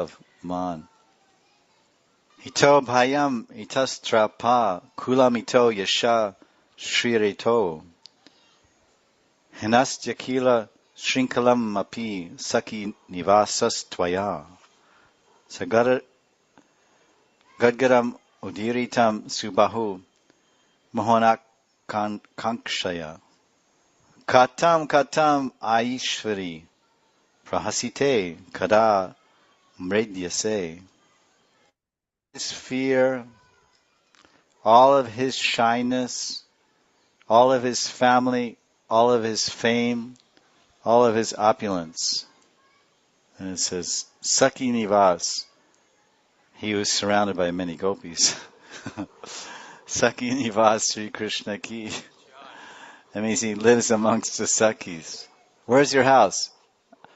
of man. Hito bhayam itastrapa kulamito yasha shrireto. Hinastya shrinkalam api saki nivasas tvaya. Sagar gadgaram udiritam subahu mohonak kankshaya. Katam aishvari prahasite kada mredyase. His fear, all of his shyness, all of his family, all of his fame, all of his opulence. And it says, Saki Nivas. He was surrounded by many gopis. Saki Nivas Sri Krishna ki. That means he lives amongst the Sakis. Where's your house?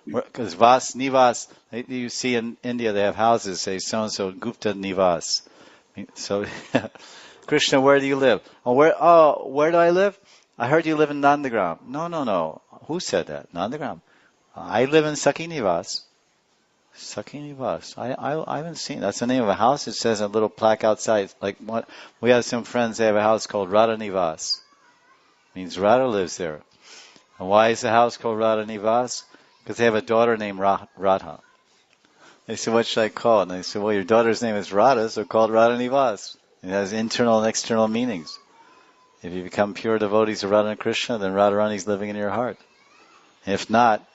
Because Nivas, you see in India they have houses, say so-and-so Gupta Nivas. So, Krishna, where do you live? Where do I live? I heard you live in Nandagram. No. Who said that? Nandagram. I live in Saki Nivas. Saki Nivas. I haven't seen. That's the name of a house. It says a little plaque outside. Like we have some friends. They have a house called Radha Nivas. It means Radha lives there. And why is the house called Radha Nivas? Because they have a daughter named Radha. They said, what should I call it? And they said, well, your daughter's name is Radha, so call it Radha Nivas. It has internal and external meanings. If you become pure devotees of Radha and Krishna, then Radharani is living in your heart. If not,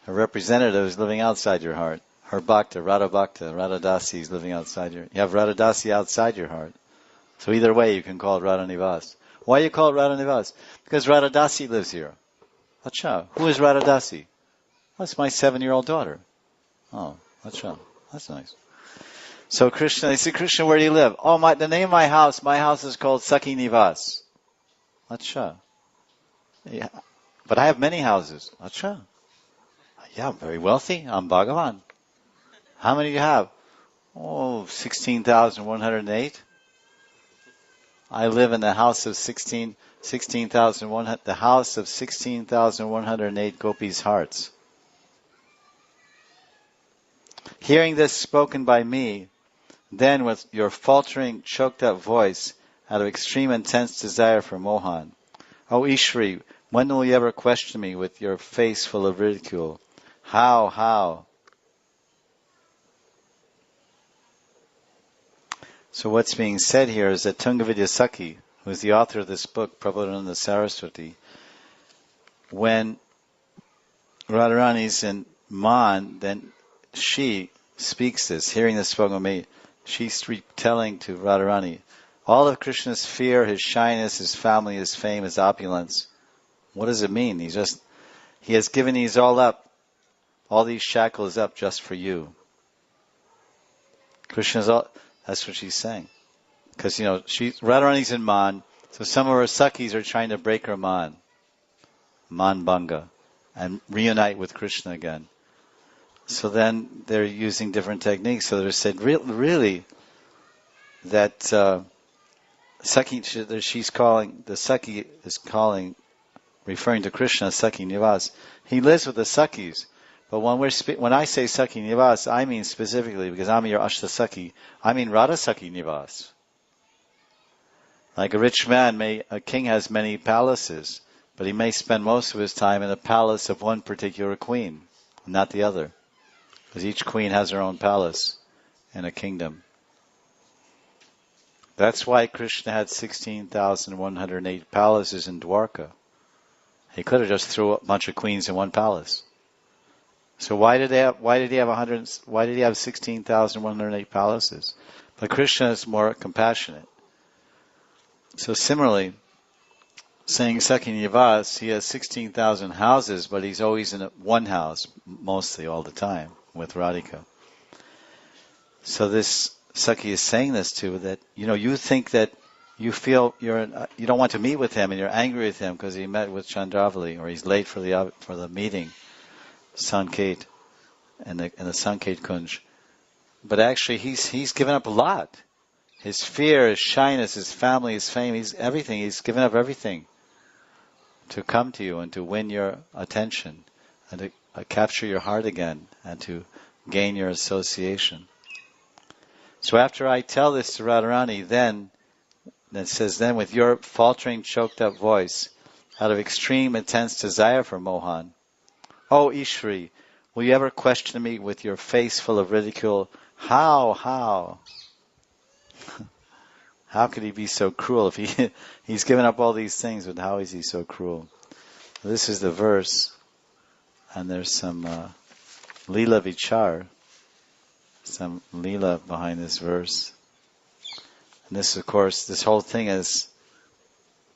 her representative is living outside your heart. Her Bhakta, Radha Dasi is living outside you have Radha Dasi outside your heart. So either way, you can call it Radha Nivas. Why you call it Radha Nivas? Because Radha Dasi lives here. Acha, who is Radha Dasi? That's my 7-year-old daughter. Oh, acha, that's nice. So Krishna, they say, Krishna, where do you live? Oh, the name of my house is called Saki Nivas. Acha. Yeah. But I have many houses. Acha. Yeah, I'm very wealthy. I'm Bhagavan. How many do you have? Oh, 16,108. I live in the house of 16,100, the house of 16,108 gopis' hearts. Hearing this spoken by me, then with your faltering, choked-up voice, out of extreme intense desire for Mohan, O Ishri, when will you ever question me with your face full of ridicule? How? So what's being said here is that Tungavidya Saki, who is the author of this book, Prabhupada Saraswati, when Radharani's in Man, then she speaks this, hearing this spoken of me, she's telling to Radharani, all of Krishna's fear, his shyness, his family, his fame, his opulence. What does it mean? He has given these all up, all these shackles up just for you. That's what she's saying. Because, Radharani's in Man, so some of her Sakis are trying to break her Man Bhanga, and reunite with Krishna again. So then they're using different techniques. So they said, really, that Saki, the Saki is calling, referring to Krishna, Saki Nivas. He lives with the Sakis. But when I say Saki Nivas, I mean specifically, because I'm your Ashta Saki, I mean Radha Saki Nivas. Like a rich man, a king has many palaces, but he may spend most of his time in the palace of one particular queen, not the other. Because each queen has her own palace in a kingdom. That's why Krishna had 16,108 palaces in Dwarka. He could have just threw a bunch of queens in one palace. So why did he have 16,108 palaces? But Krishna is more compassionate. So similarly, saying Saki Nivas, he has 16,000 houses, but he's always in one house, mostly all the time, with Radhika. So this Saki is saying this too, that, you think that you feel you don't want to meet with him and you're angry with him because he met with Chandravali, or he's late for the meeting, Sanket, in the Sanket Kunj. But actually he's given up a lot. His fear, his shyness, his family, his fame, he's given up everything to come to you and to win your attention and to capture your heart again and to gain your association. So after I tell this to Radharani, then it says, then with your faltering, choked up voice, out of extreme intense desire for Mohan, oh Ishri, will you ever question me with your face full of ridicule? How? How could he be so cruel if he's given up all these things, but how is he so cruel? This is the verse, and there's some Leela Vichar, some Leela behind this verse. And this, of course, this whole thing is,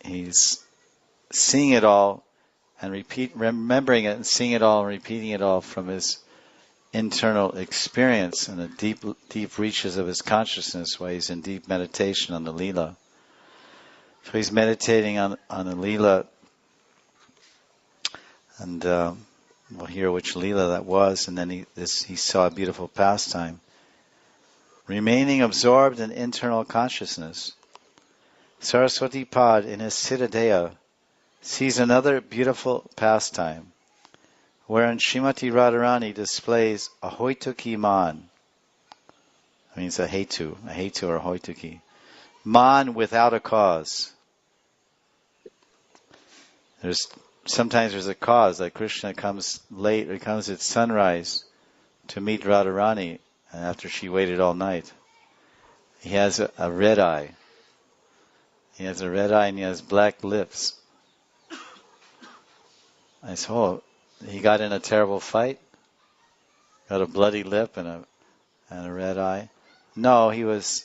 he's seeing it all and remembering it and seeing it all and repeating it all from his internal experience and the deep reaches of his consciousness while he's in deep meditation on the Leela. So he's meditating on the Leela, and we'll hear which Leela that was, and then he saw a beautiful pastime. Remaining absorbed in internal consciousness, Saraswati Pad in his Siddhadeha sees another beautiful pastime, wherein Srimati Radharani displays a Hoituki man. I mean, it's a Hetu or a Hoituki. Man without a cause. Sometimes there's a cause, like Krishna comes late, or comes at sunrise to meet Radharani, and after she waited all night. He has a red eye. He has a red eye and he has black lips. I said, oh, he got in a terrible fight? Got a bloody lip and a red eye? No, he was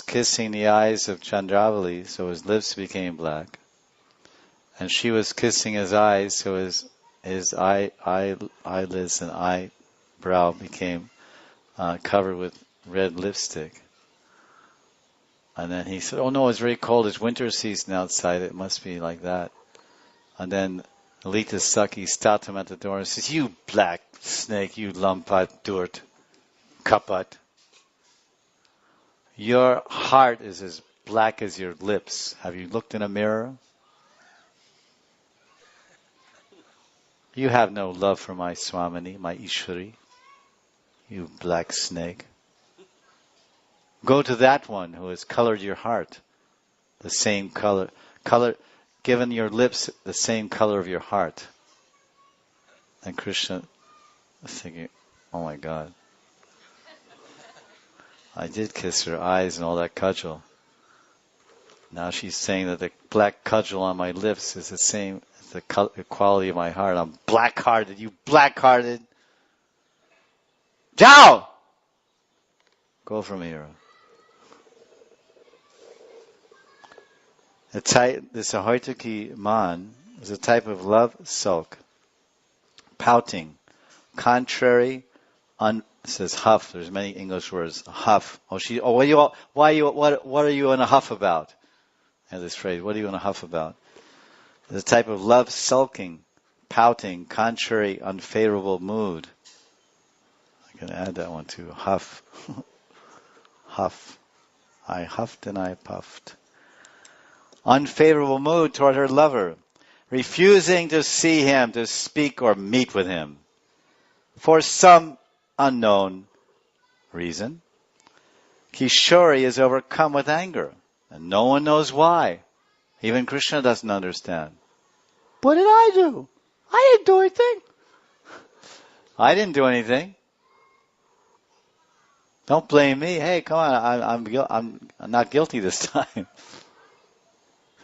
kissing the eyes of Chandravali, so his lips became black. And she was kissing his eyes, so his eyelids and eyebrow became covered with red lipstick. And then he said, oh no, it's very cold, it's winter season outside, it must be like that. And then Lita Saki stopped him at the door and says, you black snake, you lampat durt, kapat. Your heart is as black as your lips. Have you looked in a mirror? You have no love for my Swamini, my Ishwari, you black snake. Go to that one who has colored your heart, the same color, given your lips the same color of your heart. And Krishna was thinking, oh my God, I did kiss her eyes and all that cudgel. Now she's saying that the black cudgel on my lips is the same as the quality of my heart. I'm black-hearted, you black-hearted. Jao! Go from here. This Ahoituki man is a type of love sulk, pouting, contrary, it says huff. There's many English words. Huff. What are you in a huff about? I have this phrase. What are you in a huff about? It's a type of love sulking, pouting, contrary, unfavorable mood. I can add that one too. Huff. Huff. I huffed and I puffed. Unfavorable mood toward her lover, refusing to see him, to speak or meet with him, for some unknown reason. Kishori is overcome with anger, and no one knows why. Even Krishna doesn't understand. What did I do? I didn't do anything. I didn't do anything. Don't blame me. Hey, come on, I'm not guilty this time.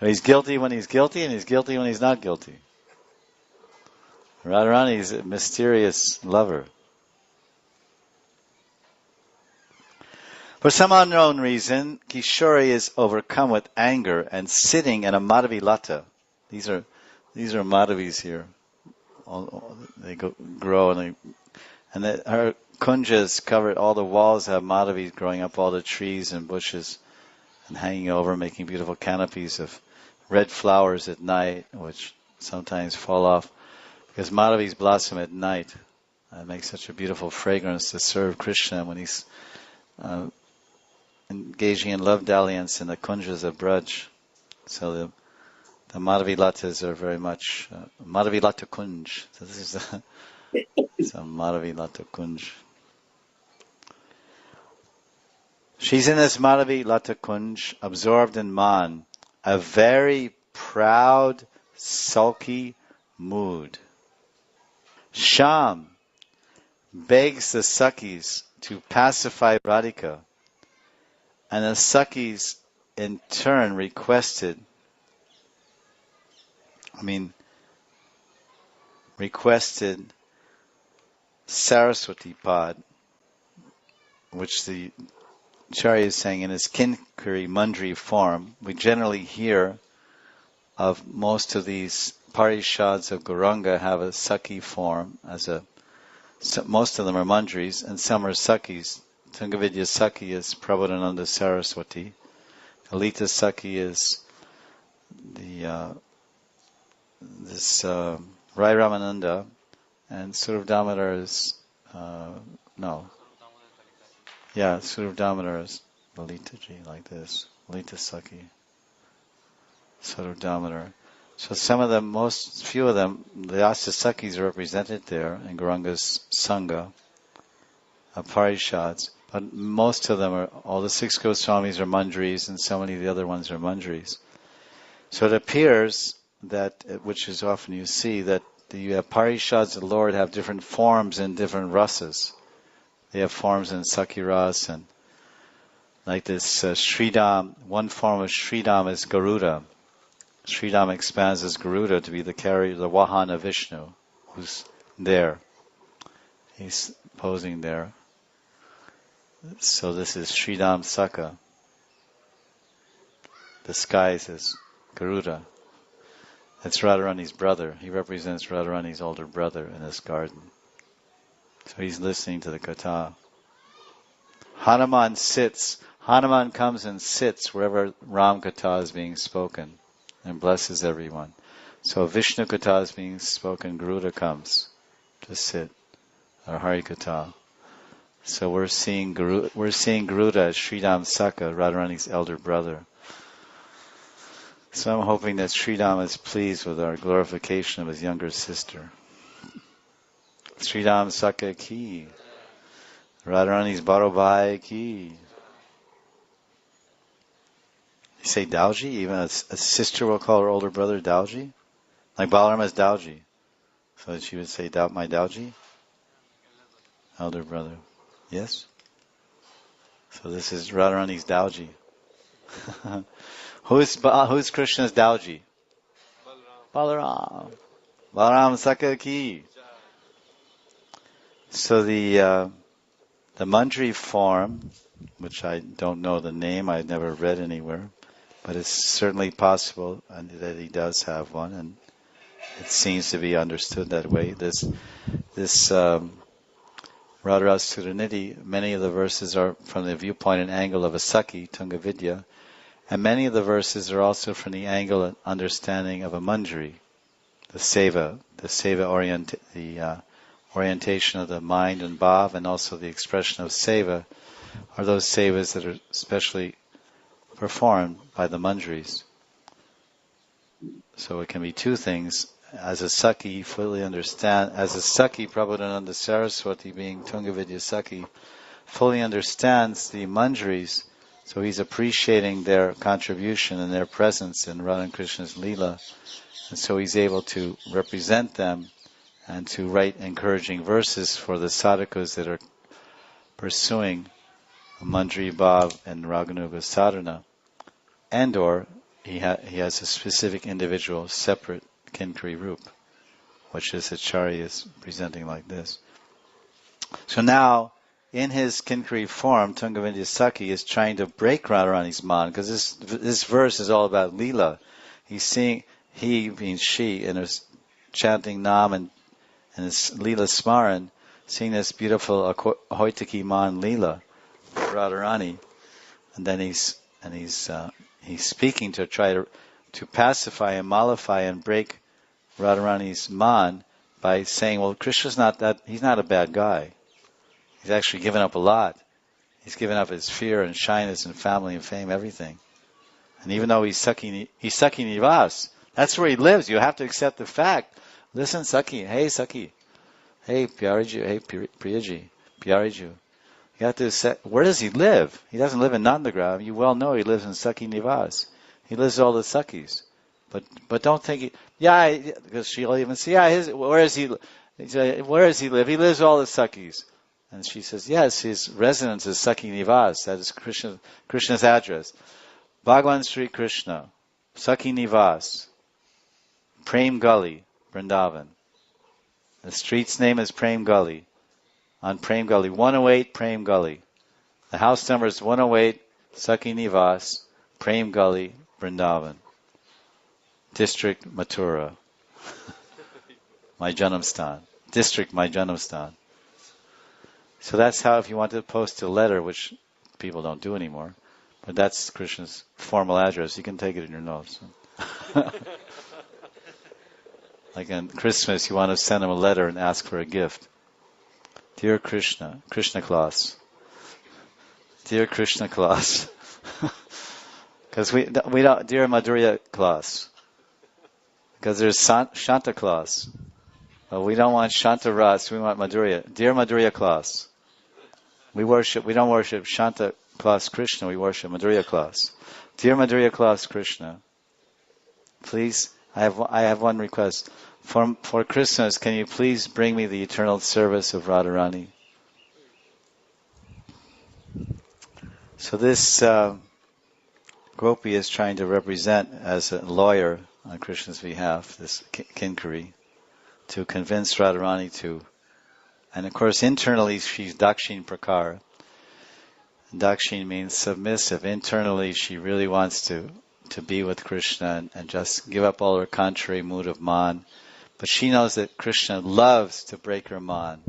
So he's guilty when he's guilty, and he's guilty when he's not guilty. Radharani is a mysterious lover. For some unknown reason, Kishori is overcome with anger and sitting in a Madhavi Lata. These are Madhavis here. They grow and her kunjas covered, all the walls have Madhavis growing up, all the trees and bushes and hanging over, making beautiful canopies of red flowers at night, which sometimes fall off, because Madhavis blossom at night. It makes such a beautiful fragrance to serve Krishna when he's engaging in love dalliance in the kunjas of Braj. So the Madhavi Latas are very much Madhavi Lata Kunj. So this is some Madhavi Lata Kunj. She's in this Madhavi Lata Kunj, absorbed in Man, a very proud, sulky mood. Sham begs the Sakhis to pacify Radhika, and the Sakhis in turn requested Saraswati Pad, which the Acharya is saying in his Kinkari Mandri form. We generally hear of most of these Parishads of Gauranga have a Sakhi form, most of them are Mandris, and some are Sakhis. Tungavidya Sakhi is Prabodhananda Saraswati. Kalita Sakhi is Rai Ramananda, and Surav Damodar is Surav Damodar is Lalita ji, like this. Lalita Sakhi. Surav Damodar. So few of them, the Astasakhis are represented there in Gauranga's Sangha, Parishads, but most of them all the 6 Goswamis are Mandris, and so many of the other ones are Mandris. So it appears that, which is often you see, that the Parishads of the Lord have different forms in different rasas. They have forms in Sakhi Ras, and like this Sridham, one form of Sridham is Garuda. Sridham expands as Garuda to be the carrier, the Vahana Vishnu, who's there. He's posing there. So this is Sridham Sakha, disguised as Garuda. That's Radharani's brother. He represents Radharani's older brother in this garden. So he's listening to the Katha. Hanuman comes and sits wherever Ram Katha is being spoken and blesses everyone. So Vishnu Katha is being spoken, Garuda comes to sit, or Hari Katha. So we're seeing Garuda as Sridham Sakha, Radharani's elder brother. So I'm hoping that Sridham is pleased with our glorification of his younger sister. Sridham Sakha ki, Radharani's Barobhai ki. You say Dauji? Even a sister will call her older brother Dauji? Like Balaram is Dauji. So she would say, my Dauji? Elder brother. Yes? So this is Radharani's Dauji. Who's Krishna's Dauji? Balaram. Balaram Sakha ki. So the Mandri form, which I don't know the name, I've never read anywhere, but it's certainly possible that he does have one, and it seems to be understood that way. This Radharas Suranidhi, many of the verses are from the viewpoint and angle of a Sakhi, Tungavidya, and many of the verses are also from the angle and understanding of a Mandri, the seva orientation of the mind and bhav, and also the expression of seva, are those sevas that are specially performed by the mandris. So it can be two things. As a Sakhi, Prabodhananda Saraswati, being Tungavidya Sakhi, fully understands the mandris, so he's appreciating their contribution and their presence in Radha and Krishna's Leela, and so he's able to represent them and to write encouraging verses for the sadhakas that are pursuing Mandri Bhav and Raganuga sadhana, and or he has a specific individual separate Kinkari Roop, which is Acharya is presenting like this. So now, in his Kinkari form, Tungavidya Sakhi is trying to break Radharani's man, because this verse is all about Leela. He's seeing, he means she, in his chanting Nam and his Leela Smaran, seeing this beautiful Ahoitaki Man Leela, Radharani, and then he's speaking to try to pacify and mollify and break Radharani's man by saying, well, Krishna's he's not a bad guy. He's actually given up a lot. He's given up his fear and shyness and family and fame, everything. And even though he's Sakhi Nivas, that's where he lives. You have to accept the fact. Listen, Sakhi. Hey, Pyariju. Hey, Priyaji. Pyariju. You You have to say, where does he live? He doesn't live in Nandagram. You well know he lives in Sakhi Nivas. He lives with all the Sakhis. But don't think, because she'll even say, where does he live? He lives with all the Sakhis. And she says, yes, his residence is Sakhi Nivas. That is Krishna's address. Bhagavan Sri Krishna, Sakhi Nivas, Prem Gully, Vrindavan. The street's name is Prem Gully. On Prem Gully, 108 Prem Gully. The house number is 108 Sakhi Nivas, Prem Gully, Vrindavan. District Mathura. My Janamstan. District My Janamstan. So that's how, if you want to post a letter, which people don't do anymore, but that's Krishna's formal address. You can take it in your notes. Like on Christmas, you want to send him a letter and ask for a gift. Dear Krishna, Krishna Claus. Dear Krishna Claus. Because we don't, dear Madhurya Claus. Because there's Shanta Claus. But we don't want Shanta Ras, we want Madhurya. Dear Madhurya Claus. We don't worship Shanta Claus Krishna, we worship Madhurya Claus. Dear Madhurya Claus Krishna, please, I have one request. For Christmas, can you please bring me the eternal service of Radharani? So this Gopi is trying to represent as a lawyer on Krishna's behalf, this Kinkari, to convince Radharani to, and of course internally she's Dakshin Prakar. Dakshin means submissive. Internally she really wants to be with Krishna and just give up all her contrary mood of man. But she knows that Krishna loves to break her man.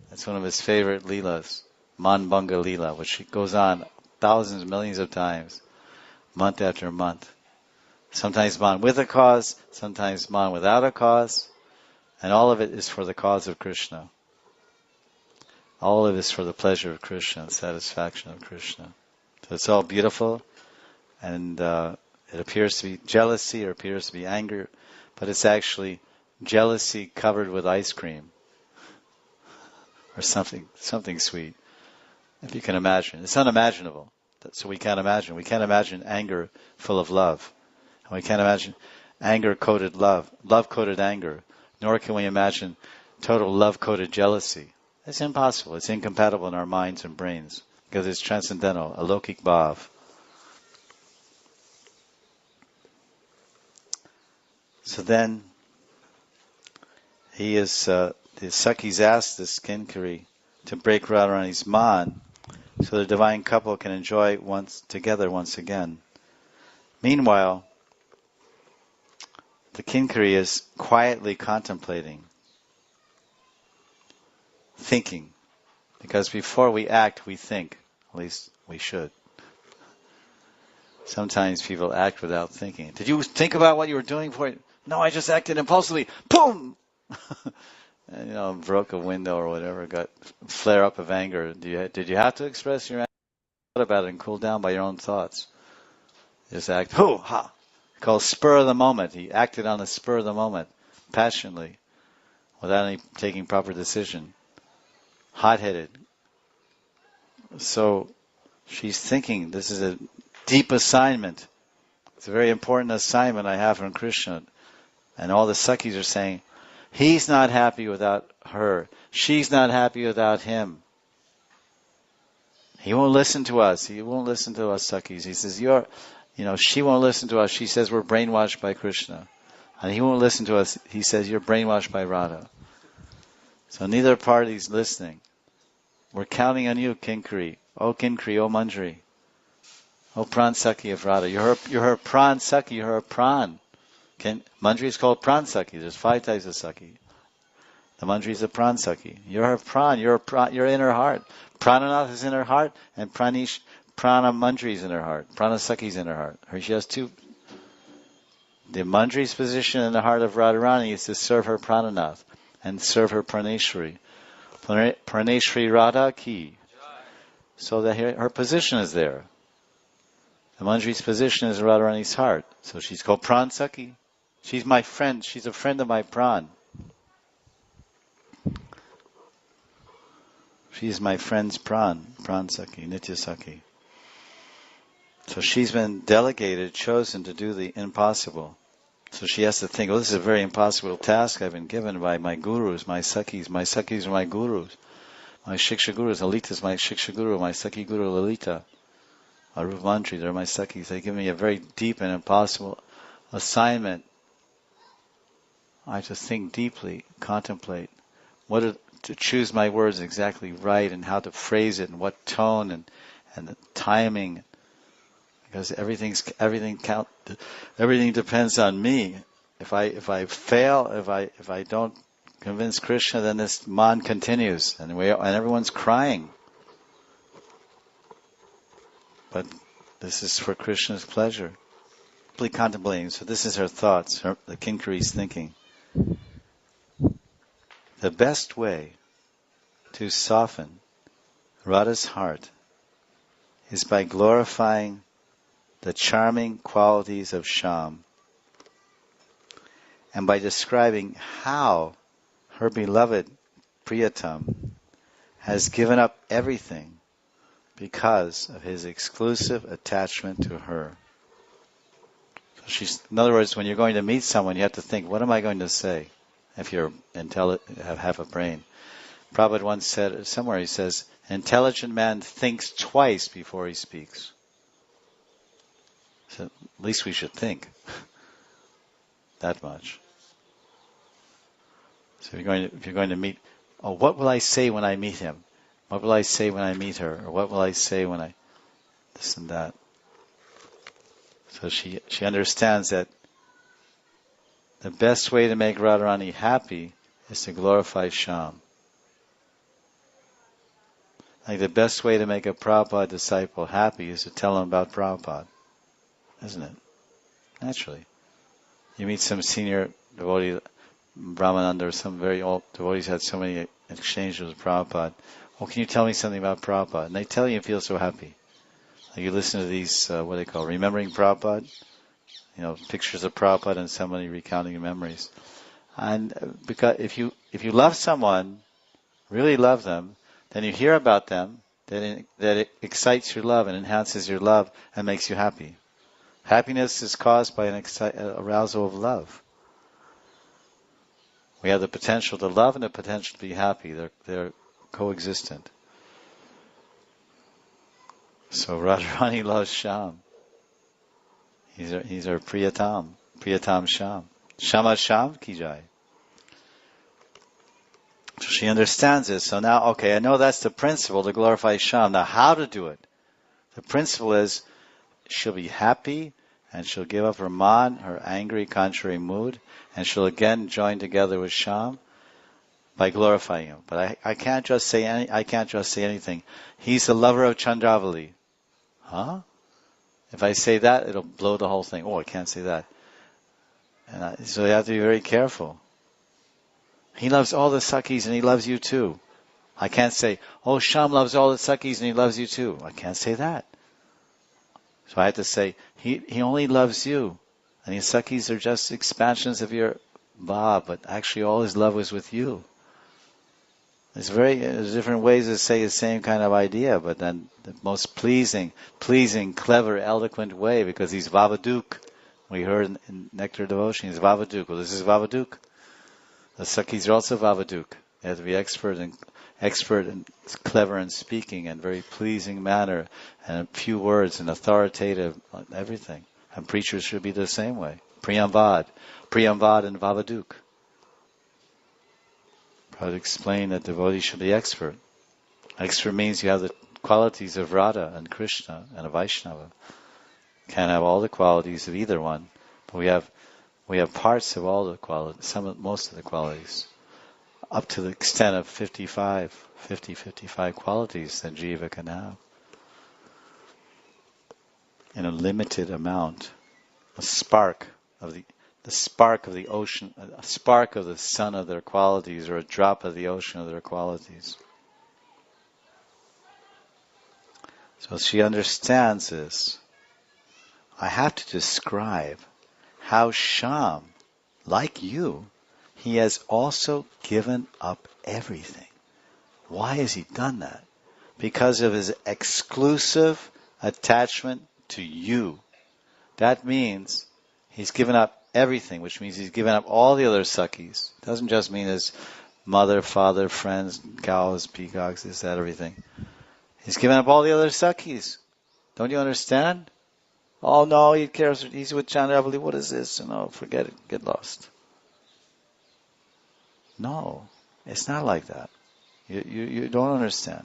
That's one of his favorite leelas, Man Bhanga Leela, which goes on thousands, millions of times, month after month. Sometimes man with a cause, sometimes man without a cause, and all of it is for the cause of Krishna. All of it is for the pleasure of Krishna, the satisfaction of Krishna. So it's all beautiful, and it appears to be jealousy or appears to be anger, but it's actually jealousy covered with ice cream or something sweet, if you can imagine. It's unimaginable, so we can't imagine. We can't imagine anger full of love, and we can't imagine anger-coated love, love-coated anger, nor can we imagine total love-coated jealousy. It's impossible. It's incompatible in our minds and brains because it's transcendental, alokik bhav. So then, the Sakhis asked this Kinkari to break Radharani's man so the divine couple can enjoy together once again. Meanwhile, the Kinkari is quietly contemplating, thinking, because before we act, we think. At least we should. Sometimes people act without thinking. Did you think about what you were doing for it? No, I just acted impulsively. Boom! And, broke a window or whatever, got flare up of anger. Did you have to express your anger? Thought about it and cool down by your own thoughts. Just act, hoo, ha! Called spur of the moment. He acted on the spur of the moment, passionately, without any taking proper decision. Hot-headed. So she's thinking, this is a deep assignment. It's a very important assignment I have from Krishna. And all the Sakhis are saying, he's not happy without her. She's not happy without him. He won't listen to us. He won't listen to us Sakhis. He says, she won't listen to us. She says we're brainwashed by Krishna. And he won't listen to us. He says you're brainwashed by Radha. So neither party's listening. We're counting on you, Kinkari. Oh Kinkari, oh Manjari. Oh Pran Sakhi of Radha. You're her Pran Sakhi, you're her Pran. Manjari is called Pran Sakhi. There's 5 types of Sakhi. The Manjari is a Pran Sakhi. You're her Pran. You're in her heart. Prananath is in her heart, and Prana Manjari is in her heart. Prana Sakhi is in her heart. She has 2. The Manjari's position in the heart of Radharani is to serve her Prananath and serve her Praneshwari. Praneshwari Radha ki. So that her position is there. The Manjari's position is Radharani's heart. So she's called Pran Sakhi. She's my friend. She's a friend of my Pran. She is my friend's Pran Saki, Nitya Saki. So she's been delegated, chosen to do the impossible. So she has to think, this is a very impossible task I've been given by my gurus, my Sakis. My Sakis are my gurus. My Shiksha gurus, Lalita is my Shiksha guru, my Saki guru Lalita. Arup Mantri, they're my Sakis. They give me a very deep and impossible assignment. I have to think deeply, contemplate, to choose my words exactly right and how to phrase it and what tone and the timing. Because everything depends on me. If I fail, if I don't convince Krishna, then this man continues, and everyone's crying. But this is for Krishna's pleasure. Simply contemplating. So this is her thoughts, the Kinkari's thinking. The best way to soften Radha's heart is by glorifying the charming qualities of Shyam, and by describing how her beloved Priyatam has given up everything because of his exclusive attachment to her. So in other words, when you're going to meet someone, you have to think, what am I going to say? If you're have a brain. Prabhupada once said, somewhere he says, an intelligent man thinks twice before he speaks. So at least we should think that much. So if you're going to meet, what will I say when I meet him? What will I say when I meet her? Or what will I say when I this and that? So she understands that the best way to make Radharani happy is to glorify Shyam. Like the best way to make a Prabhupada disciple happy is to tell him about Prabhupada. Isn't it? Naturally. You meet some senior devotee, Brahmananda, or some very old devotees had so many exchanges with Prabhupada. Can you tell me something about Prabhupada? And they tell you and feel so happy. Like you listen to these, what they call, remembering Prabhupada. Pictures of Prabhupada and somebody recounting your memories. And because if you love someone, really love them, then you hear about them, that it excites your love and enhances your love and makes you happy. Happiness is caused by an arousal of love. We have the potential to love and the potential to be happy. They're coexistent. So Radharani loves Shyam. He's our Priyatam Shyam. Shama Shyam ki jai. So she understands this. So now, I know that's the principle, to glorify Shyam. Now how to do it? The principle is, she'll be happy, and she'll give up her man, her angry, contrary mood, and she'll again join together with Shyam by glorifying him. But I can't just say anything. He's the lover of Chandravali. Huh? If I say that, it'll blow the whole thing. I can't say that. And so you have to be very careful. He loves all the Sakis and he loves you too. I can't say, Shyam loves all the Sakis and he loves you too. I can't say that. So I have to say, he only loves you. And his Sakis are just expansions of your Bhav, but actually all his love was with you. There's different ways to say the same kind of idea, but then the most pleasing, clever, eloquent way, because he's Vavaduk. We heard in Nectar Devotion, he's Vavaduk. Well, this is Vavaduk. The Sakis are also Vavaduk. They have to be expert and clever in speaking and very pleasing manner and a few words and authoritative everything. And preachers should be the same way. Priyamvad and Vavaduk. Prabhupada explained that devotees should be expert. Expert means you have the qualities of Radha and Krishna and a Vaishnava. Can't have all the qualities of either one, but we have parts of all the qualities, most of the qualities, up to the extent of 55 qualities that Jiva can have. In a limited amount, a spark of the ocean, a spark of the sun of their qualities, or a drop of the ocean of their qualities. So she understands this. I have to describe how Shyam, like you, he has also given up everything. Why has he done that? Because of his exclusive attachment to you. That means he's given up everything, which means he's given up all the other sukhis. It doesn't just mean his mother, father, friends, cows, peacocks, this, that, everything. He's given up all the other sakhis. Don't you understand? Oh no, he cares. He's with Chandravali. What is this? Forget it. Get lost. No, it's not like that. You don't understand.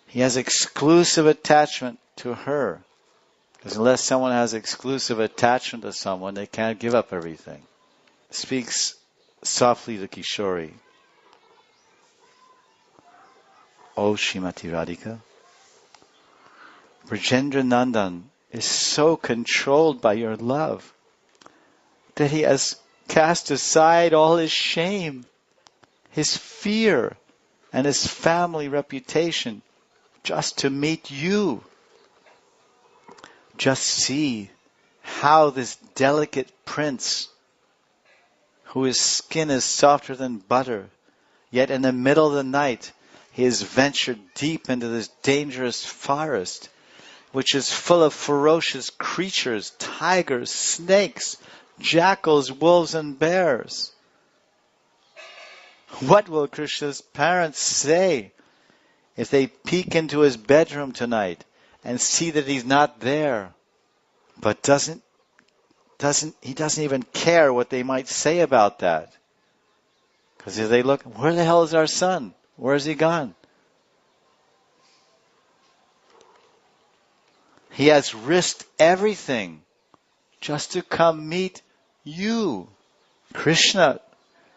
He has exclusive attachment to her. Because unless someone has exclusive attachment to someone, they can't give up everything. Speaks softly to Kishori. O Srimati Radhika, Brajendra Nandan is so controlled by your love that he has cast aside all his shame, his fear, and his family reputation just to meet you. Just see how this delicate prince, whose skin is softer than butter, yet in the middle of the night he has ventured deep into this dangerous forest, which is full of ferocious creatures, tigers, snakes, jackals, wolves, and bears. What will Krishna's parents say if they peek into his bedroom tonight and see that he's not there? But he doesn't even care what they might say about that. Because if they look, where the hell is our son? Where has he gone? He has risked everything just to come meet you. Krishna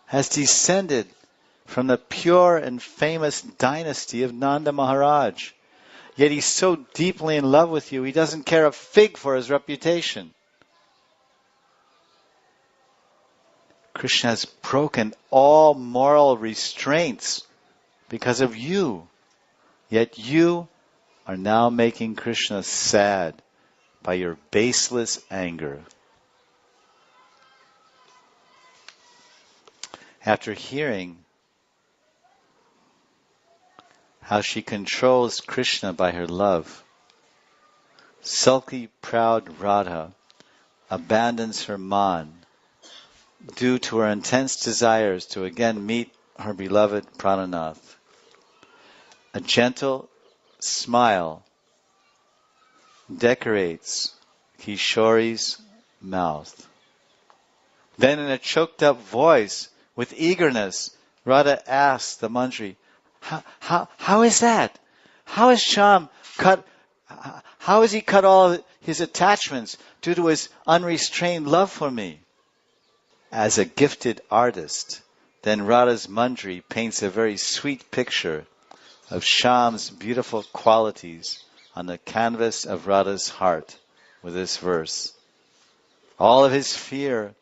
has descended from the pure and famous dynasty of Nanda Maharaj. Yet he's so deeply in love with you, he doesn't care a fig for his reputation. Krishna has broken all moral restraints because of you. Yet you are now making Krishna sad by your baseless anger. After hearing how she controls Krishna by her love, sulky, proud Radha abandons her man due to her intense desires to again meet her beloved Prananath. A gentle smile decorates Kishori's mouth. Then in a choked up voice, with eagerness, Radha asks the Mantri, how is that? How has Shyam cut all his attachments due to his unrestrained love for me? As a gifted artist, then Radha's Mantri paints a very sweet picture of Shyam's beautiful qualities on the canvas of Radha's heart with this verse. All of his fear,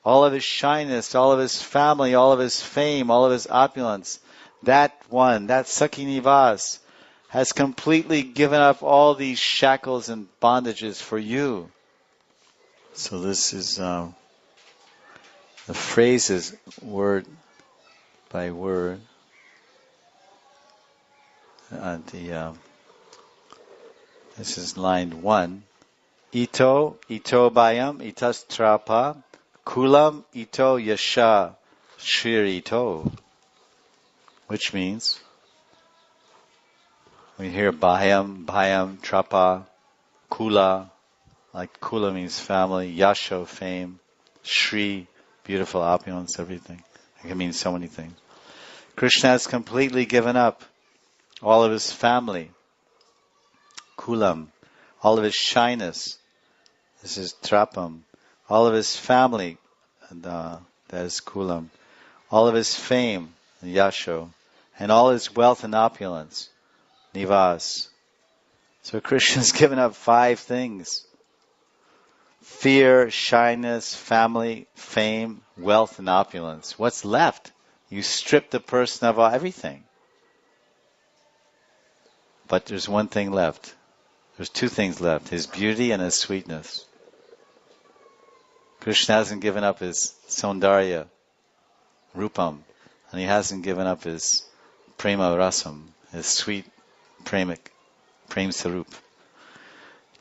all of his shyness, all of his family, all of his fame, all of his opulence, that Sakhi Nivas, has completely given up all these shackles and bondages for you. So this is the phrases word by word. This is line 1. Ito bayam itas trapa kulam ito yasha shirito. Which means, we hear bayam, trapa, kula, like kula means family, yasho, fame, shri, beautiful opulence, everything. It can mean so many things. Krishna has completely given up all of his family, kulam, all of his shyness, this is trapam, all of his family, and that is kulam, all of his fame, yasho, and all his wealth and opulence, nivas. So Krishna's given up 5 things: fear, shyness, family, fame, wealth, and opulence. What's left? You strip the person of everything. But there's one thing left. There's 2 things left: his beauty and his sweetness. Krishna hasn't given up his Saundarya, Rupam, and he hasn't given up his prema rasam, his sweet prem sarup.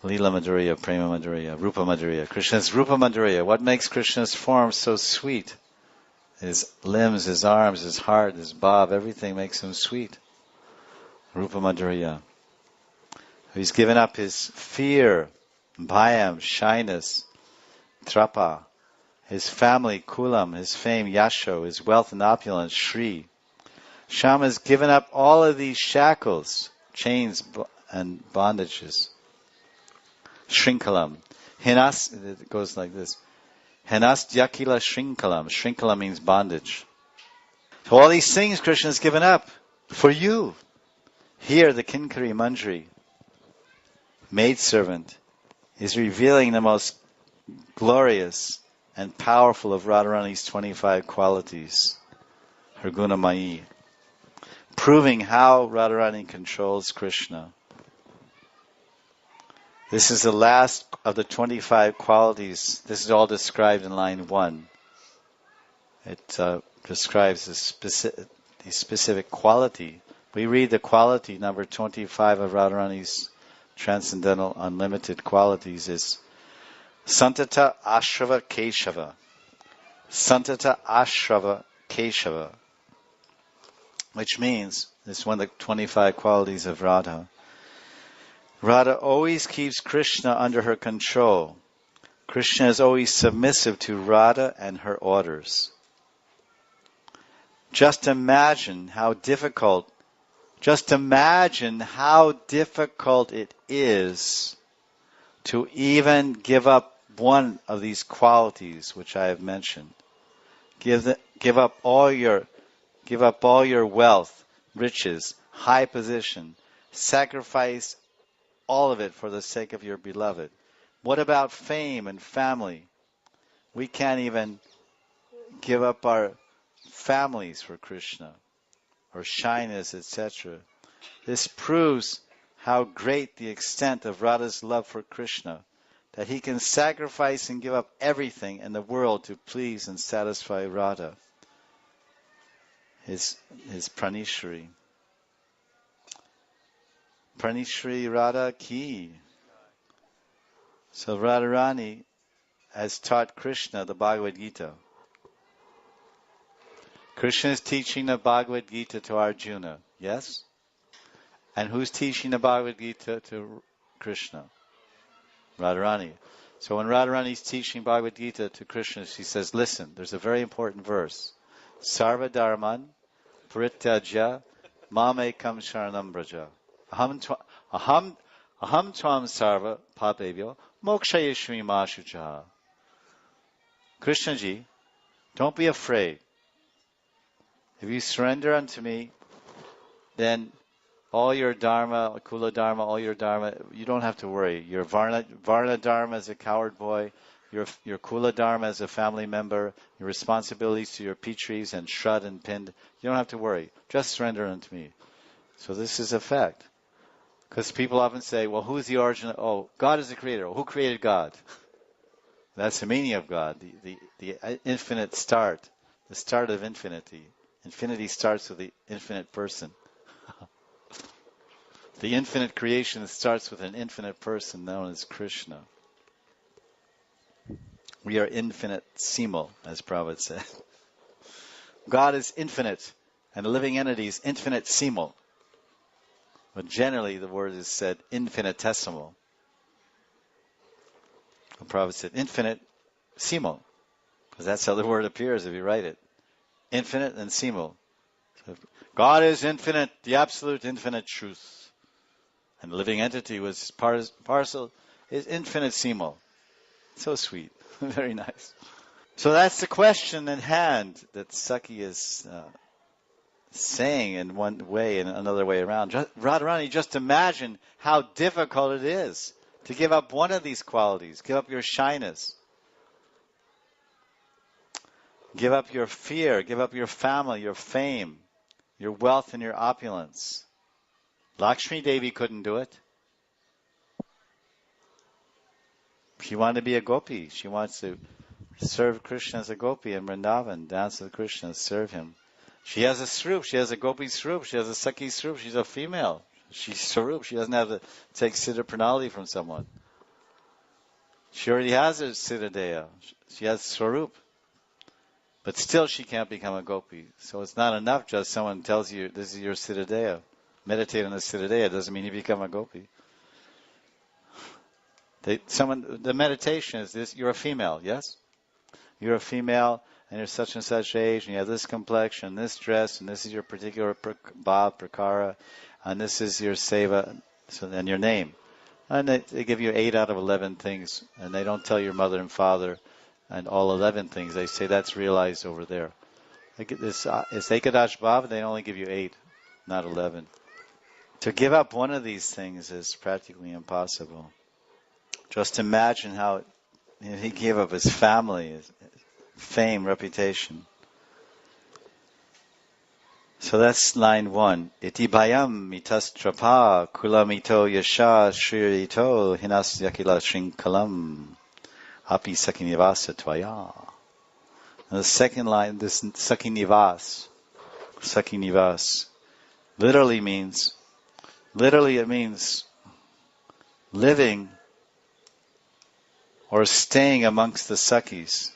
Lila Madhurya, Prema Madhurya, Rupa Madhurya. Krishna's Rupa Madhurya. What makes Krishna's form so sweet? His limbs, his arms, his heart, his bhav, everything makes him sweet. Rupa Madhurya. He's given up his fear, bhayam, shyness, trapa, his family, kulam, his fame, yasho, his wealth and opulence, shri. Shama has given up all of these shackles, chains and bondages. Shrinkalam. Hinas, it goes like this. Hinas dyakila shrinkalam. Shrinkala means bondage. So all these things Krishna has given up for you. Here the Kinkari Manjari, maidservant, is revealing the most glorious and powerful of Radharani's 25 qualities, her Gunamayi, proving how Radharani controls Krishna. This is the last of the 25 qualities. This is all described in line 1. It describes the specific quality. We read the quality number 25 of Radharani's transcendental unlimited qualities is Santata Ashrava Keshava. Santata Ashrava Keshava. Which means, this is one of the 25 qualities of Radha. Radha always keeps Krishna under her control. Krishna is always submissive to Radha and her orders. Just imagine how difficult it is to even give up one of these qualities which I have mentioned. Give up all your wealth, riches, high position, sacrifice all of it for the sake of your beloved. What about fame and family? We can't even give up our families for Krishna, or shyness, etc. This proves how great the extent of Radha's love for Krishna, that he can sacrifice and give up everything in the world to please and satisfy Radha, his Pranishri. Pranishri Radha ki. So Radharani has taught Krishna the Bhagavad Gita. Krishna is teaching the Bhagavad Gita to Arjuna, yes? And who's teaching the Bhagavad Gita to Krishna? Radharani. So when Radharani is teaching Bhagavad Gita to Krishna, she says, listen, there's a very important verse. Sarva dharman parityajya mamekam sharanam braja. Aham tvam sarva papebhyo mokshayeshmi ma shuchaha. Krishna ji, don't be afraid. If you surrender unto me, then all your dharma, kula dharma, all your dharma, you don't have to worry. Your varna dharma as a coward boy, your kula dharma as a family member, your responsibilities to your pitris and shrad and pind, you don't have to worry. Just surrender unto me. So this is a fact. Because people often say, well, who's the origin? Oh, God is the creator. Who created God? That's the meaning of God, the infinite start, the start of infinity. Infinity starts with the infinite person. The infinite creation starts with an infinite person known as Krishna. We are infinitesimal, as Prabhupada said. God is infinite, and the living entity is infinitesimal. But generally the word is said infinitesimal. Prabhupada said infinitesimal, because that's how the word appears if you write it. Infinite and simal. So God is infinite, the absolute infinite truth. And the living entity was parcel is infinitesimal. So sweet. Very nice. So that's the question in hand that Sakhi is saying in one way and another way around. Radharani, just imagine how difficult it is to give up one of these qualities. Give up your shyness. Give up your fear. Give up your family, your fame, your wealth and your opulence. Lakshmi Devi couldn't do it. She wanted to be a gopi. She wants to serve Krishna as a gopi in Vrindavan, dance with Krishna, serve him. She has a swarup, she has a gopi swarup, she has a Sakhi swarup, she's a female. She's swarup, she doesn't have to take siddha pranali from someone. She already has her siddhadeya. She has swarup. But still she can't become a gopi. So it's not enough just someone tells you this is your siddhadeya. Meditate on the siddhadeya doesn't mean you become a gopi. The meditation is this: you're a female, yes? You're a female, and you're such and such age, and you have this complexion, this dress, and this is your particular bhav, prakara, and this is your seva, and your name. And they give you 8 out of 11 things, and they don't tell your mother and father and all 11 things. They say that's realized over there. It's Ekadash Bhav, they only give you 8, not 11. To give up one of these things is practically impossible. Just imagine how he gave up his family, his fame, reputation. So that's line 1. Iti bhayam mitastrapa kulamito yasha shriyito hinas yakila shrinkalam api sakinivasa tvaya. And the second line, this sakinivas, literally it means living or staying amongst the Sakhis.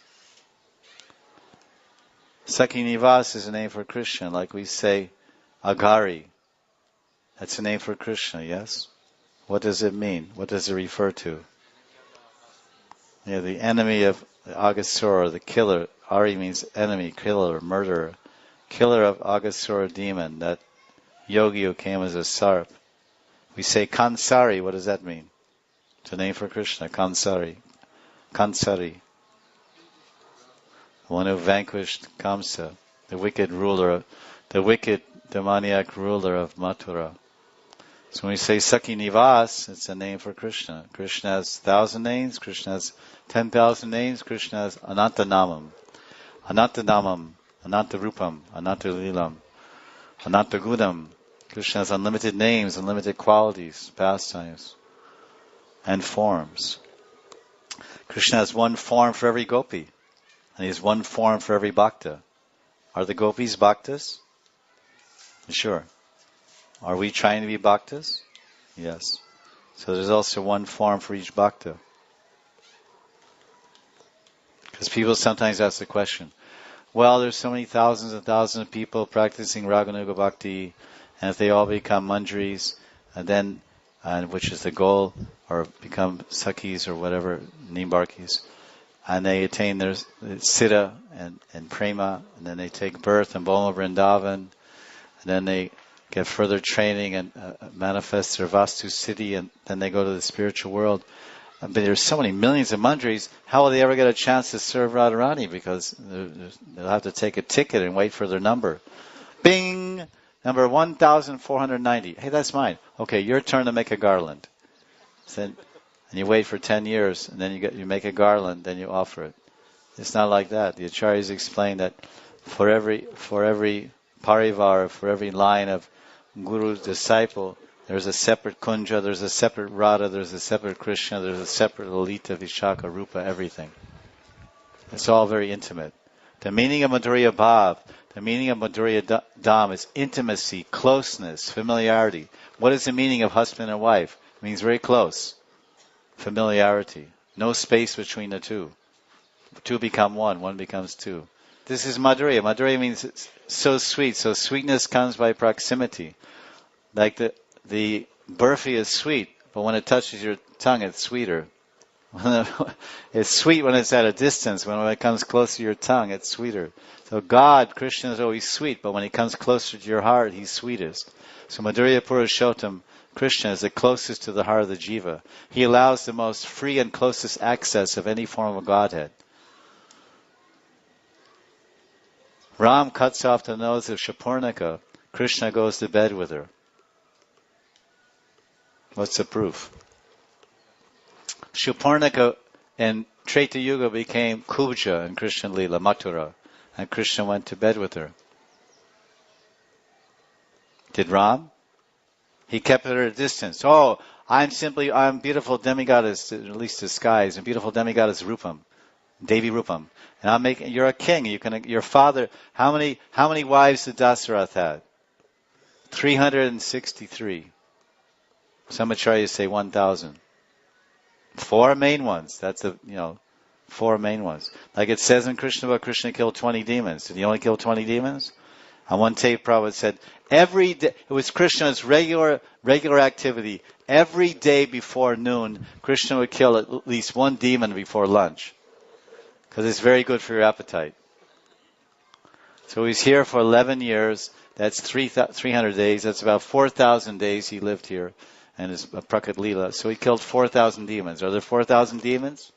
Sakhi Nivas is a name for Krishna, like we say Agari. That's a name for Krishna, yes? What does it mean? What does it refer to? Yeah, the enemy of Aghasura, the killer. Ari means enemy, killer, murderer. Killer of Aghasura demon, that yogi who came as a sarp. We say Kansari, what does that mean? It's a name for Krishna, Kansari. Kansari. The one who vanquished Kamsa, the wicked demoniac ruler of Mathura. So when we say Sakhi Nivas, it's a name for Krishna. Krishna has 1,000 names, Krishna has 10,000 names, Krishna has Anantanamam, Anantarupam, Anantalilam, Anantagunam. Krishna has unlimited names, unlimited qualities, pastimes, and forms. Krishna has one form for every gopi. And he has one form for every bhakta. Are the gopis bhaktas? Sure. Are we trying to be bhaktas? Yes. So there's also one form for each bhakta. Because people sometimes ask the question, well, there's so many thousands and thousands of people practicing Raganuga Bhakti, and if they all become manjaris, and which is the goal, or become sakhis or whatever, nimbarkis, and they attain their siddha and prema, and then they take birth in Boma Vrindavan, and then they get further training and manifest their Vastu Siddhi, and then they go to the spiritual world. But there's so many millions of manjaris, how will they ever get a chance to serve Radharani? Because they'll have to take a ticket and wait for their number. Bing! Number 1,490. Hey, that's mine. Okay, your turn to make a garland. And you wait for 10 years, and then you make a garland, then you offer it. It's not like that. The Acharyas explain that for every parivar, for every line of Guru's disciple, there's a separate Kunja, there's a separate Radha, there's a separate Krishna, there's a separate Lalita, Vishaka, Rupa, everything. It's all very intimate. The meaning of Madhurya Bhav, the meaning of Madhurya Dham is intimacy, closeness, familiarity. What is the meaning of husband and wife? It means very close. Familiarity. No space between the two. Two become one becomes two. This is Madhurya. Madhurya means it's so sweet. So sweetness comes by proximity. Like the burfi is sweet, but when it touches your tongue, it's sweeter. It's sweet when it's at a distance. When it comes close to your tongue, it's sweeter. So God, Krishna is always sweet, but when he comes closer to your heart, he's sweetest. So Madhurya Purushottam, Krishna is the closest to the heart of the jiva. He allows the most free and closest access of any form of Godhead. Ram cuts off the nose of Shapurnika. Krishna goes to bed with her. What's the proof? Shapurnika in Treta Yuga became Kubja in Krishna Lila, Mathura, and Krishna went to bed with her. Did Ram? He kept her at a distance. I'm beautiful demigoddess, at least disguised, and beautiful demigoddess Rupam. Devi Rupam. And I'm making, you're a king. Your father, how many wives did Dasarath had? 363. Some acharyas say 1,000. 4 main ones. That's 4 main ones. Like it says in Krishna book, Krishna killed 20 demons. Did he only kill 20 demons? On one tape, Prabhupada said, every day, it was Krishna's regular activity. Every day before noon, Krishna would kill at least 1 demon before lunch. Because it's very good for your appetite. So he's here for 11 years. That's 300 days. That's about 4,000 days he lived here. And his Prakat Leela. So he killed 4,000 demons. Are there 4,000 demons?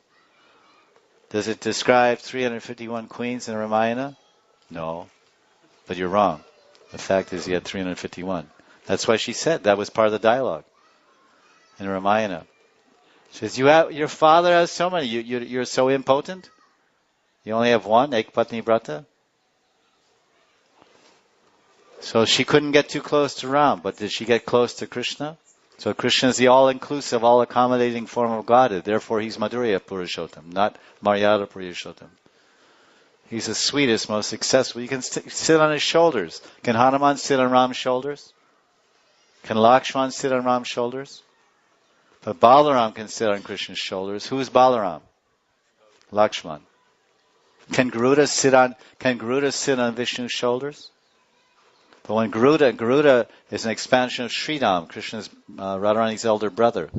Does it describe 351 queens in Ramayana? No. But you're wrong. The fact is he had 351. That's why she said that was part of the dialogue in Ramayana. She says, your father has so many. You're so impotent? You only have one, Ekpatni Brata? So she couldn't get too close to Ram, but did she get close to Krishna? So Krishna is the all-inclusive, all-accommodating form of Godhead. Therefore he's Madhurya Purushottam, not Maryada Purushottam. He's the sweetest, most successful. You can sit on his shoulders. Can Hanuman sit on Ram's shoulders? Can Lakshman sit on Ram's shoulders? But Balaram can sit on Krishna's shoulders. Who is Balaram? Lakshman. Can Garuda sit on Vishnu's shoulders? But when Garuda is an expansion of Sridham, Krishna's Radharani's elder brother.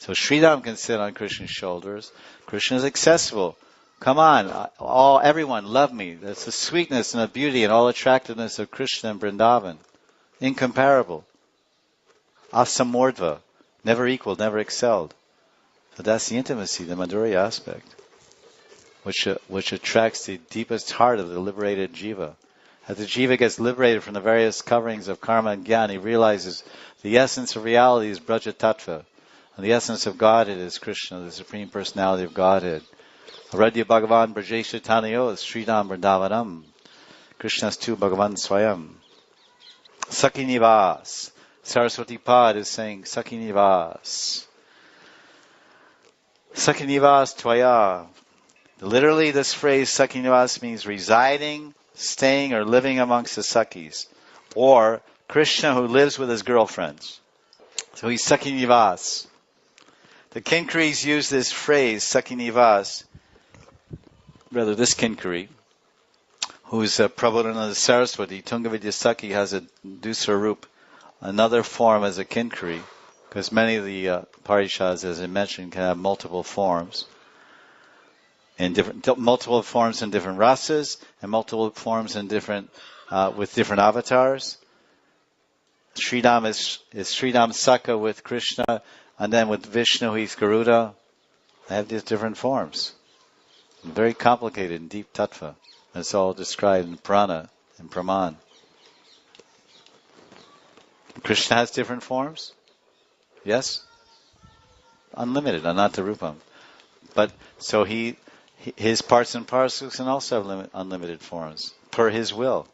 So Sridham can sit on Krishna's shoulders. Krishna is accessible. Come on, everyone, love me. That's the sweetness and the beauty and all attractiveness of Krishna and Vrindavan. Incomparable. Asamordva. Never equaled, never excelled. So that's the intimacy, the Madhurya aspect, which attracts the deepest heart of the liberated jiva. As the jiva gets liberated from the various coverings of karma and jnana, he realizes the essence of reality is Braja Tattva, and the essence of Godhead is Krishna, the Supreme Personality of Godhead. Aradhya Bhagavan Brajesha Tanayo Sridham Vrindavanam. Krishna's tu Bhagavan Swayam. Sakhi Nivas. Saraswati Pad is saying Sakhi Nivas. Sakhi Nivas Tvaya. Literally this phrase Sakhi Nivas means residing, staying, or living amongst the Sakhis. Or Krishna who lives with his girlfriends. So he's Sakhi Nivas. The Kinkaris use this phrase, Sakhi Nivas, rather this Kinkari, who's Prabhupada Saraswati, Tungavidya Sakhi has a Duswarup, another form as a Kinkari, because many of the Parishads, as I mentioned, can have multiple forms. Multiple forms in different rasas, and multiple forms in different, with different avatars. Sridham is Sridham Sakha with Krishna, and then with Vishnu he's Garuda. They have these different forms. Very complicated and deep tattva. It's all described in Purana and Praman. Krishna has different forms? Yes? Unlimited, ananta rupam. But, so his parts and parcels can also have unlimited forms, per his will.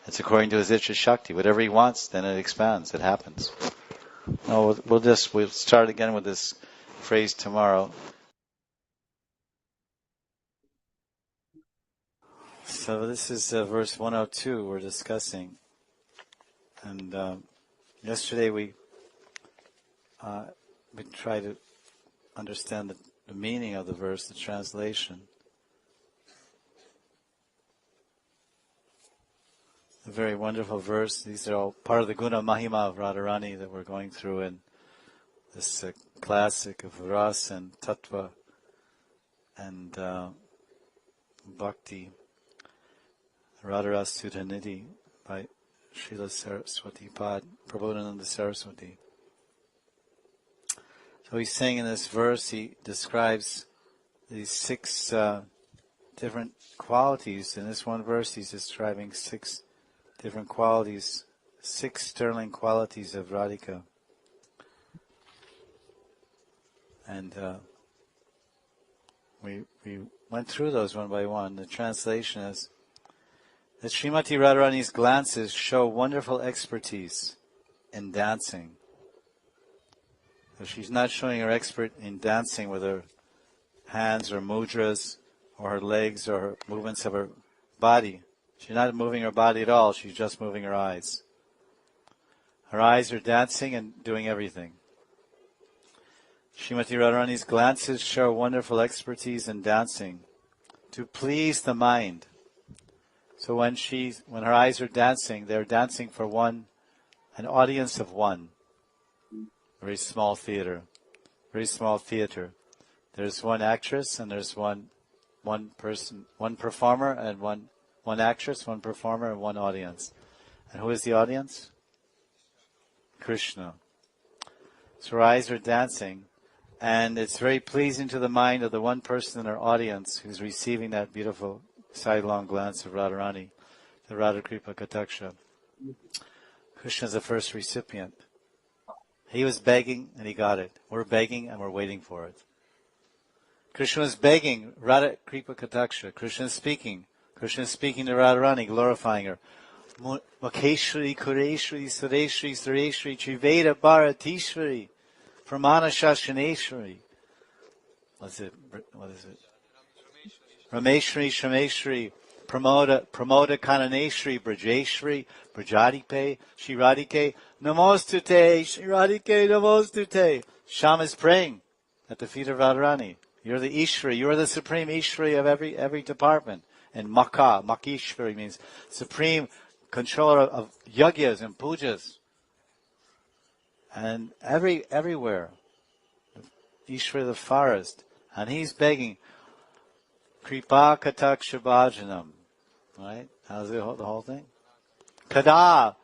It's according to his Ichcha Shakti. Whatever he wants, then it expands, it happens. No, we'll start again with this phrase tomorrow. So this is verse 102 we're discussing. And yesterday we tried to understand the meaning of the verse, the translation. A very wonderful verse. These are all part of the Guna Mahima of Radharani that we're going through in this classic of Ras and Tattva and Bhakti. Radharas Sudhanidhi by Srila Saraswati Pad, Prabodhananda Saraswati. So he's saying in this verse, he describes these 6 different qualities. In this one verse, he's describing 6 different qualities, 6 sterling qualities of Radhika. And we went through those one by one. The translation is that Srimati Radharani's glances show wonderful expertise in dancing. So she's not showing her expert in dancing with her hands or mudras or her legs or her movements of her body. She's not moving her body at all. She's just moving her eyes. Her eyes are dancing and doing everything. Srimati Radharani's glances show wonderful expertise in dancing to please the mind. So when her eyes are dancing, they're dancing for an audience of one. Very small theater. Very small theater. There's one actress and there's one person, one performer and one actress, one performer and one audience. And who is the audience? Krishna. So her eyes are dancing, and it's very pleasing to the mind of the one person in our audience who's receiving that beautiful sidelong glance of Radharani, the Radha Kripa Kataksha. Krishna is the first recipient. He was begging and he got it. We're begging and we're waiting for it. Krishna is begging, Radha Kripa Kataksha. Krishna is speaking. Krishna is speaking to Radharani, glorifying her. Mukheshwari, Kureshwari, Sureshwari, Sureshwari, Triveda Bharatishwari, Pramana Shashaneshwari. What is it? Rameshwari, Shameshwari, Pramoda Kananeshwari, Brajeshwari, Brajadike, Shiradike, Namostute, Shiradike, Namostute. Sham is praying at the feet of Radharani. You're the Ishwari, you're the supreme Ishwari of every department. And Makishwari means supreme controller of yagyas and pujas. And everywhere. Ishwara the forest. And he's begging, Kripa Kataksha Bhajanam. Right? How's the whole thing? Kada.